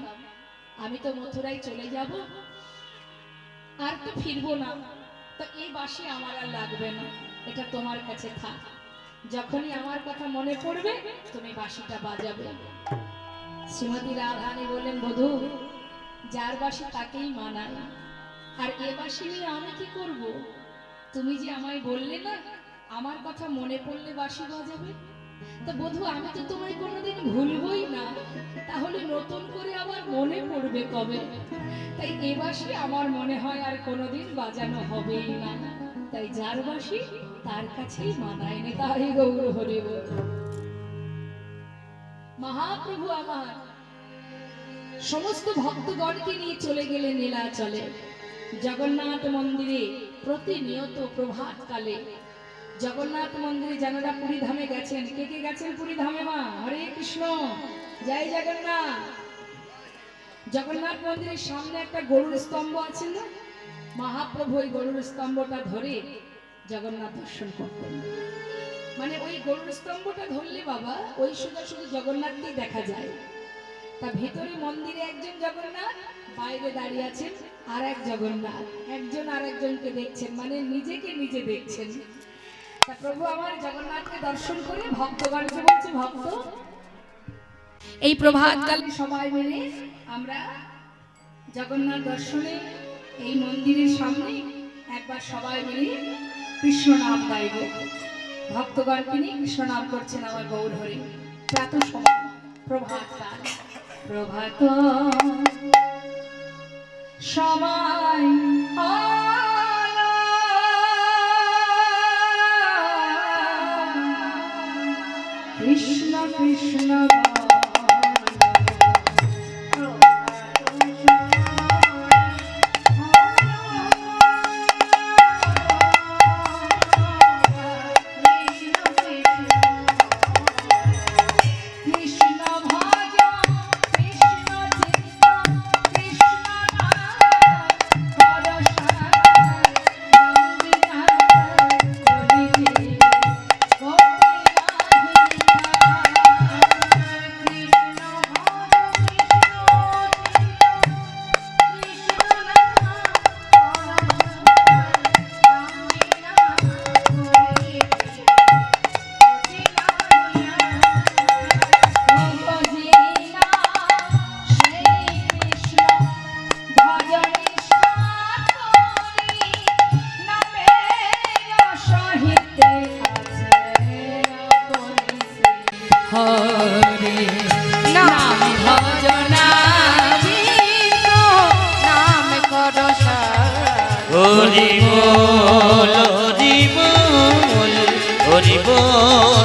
আমি তো মথুরায় চলে যাব, আর তো ফিরবো না, তো এই বাঁশি আমার আর লাগবে না, এটা তোমার কাছে থাক। যখনই আমার কথা মনে পড়বে তুমি বাঁশিটা বাজাবে। শ্রীমতী রাধারানী বললেন, বধূ যার বাঁশি তাকেই মানায়, আর এ বাঁশি নিয়ে আমি কি করব? তুমি যে আমায় বললে না আমার কথা মনে পড়লে বাঁশি বাজাবে, তো বধূ আমি তো তোমায় কোনোদিন ভুলবই না, তাহলে নতুন করে আবার মনে পড়বে কবে? তাই এ বাঁশি আমার মনে হয় আর কোনোদিন বাজানো হবেই না। তাই যার বাঁশি তার কাছেই মানায় না। তাই গৌর হরি বল। মহাপ্রভু আমার সমস্ত ভক্তগণকে নিয়ে চলে গেলেন নীলাচলে। জগন্নাথ মন্দিরে প্রতিনিয়ত প্রভাত কালে জগন্নাথ মন্দিরে যারা পুরী ধামে গেছেন, কে কে গেছেন পুরী ধামে? মা হরে কৃষ্ণ, জয় জগন্নাথ। জগন্নাথ মন্দিরের সামনে একটা গরুর স্তম্ভ আছে না, মহাপ্রভু ওই গরুর স্তম্ভটা ধরে জগন্নাথ দর্শন করতেন। মানে ওই গরুর স্তম্ভটা ধরলে বাবা ওই সোজা শুধু জগন্নাথকেই দেখা যায়। তা ভেতরে মন্দিরে একজন জগন্নাথ, বাইরে দাঁড়িয়ে আছেন আর এক জগন্নাথ, একজন আর একজনকে দেখছেন, মানে নিজেকে নিজে দেখছেন। তা প্রভু আমার জগন্নাথকে দর্শন করে ভক্তগণকে বলছে, ভক্ত এই প্রভাতকালে সবাই মিলে আমরা জগন্নাথ দর্শনে এই মন্দিরের সামনে একবার সবাই মিলে কৃষ্ণ নাম গাইব। ভক্তগণকে নিয়ে কৃষ্ণ নাম করছেন আমার গৌর হরি। প্রাতঃ সময় প্রভাতকাল, প্রভাত সবাই আলো। কৃষ্ণ কৃষ্ণ কৃষ্ণ ভজ কৃষ্ণ চিন্ত কৃষ্ণ নাম পরশা নন্দিতা কলিতে হরে নাম ভজনা নাম করো হরি বল হরি বল হরি বল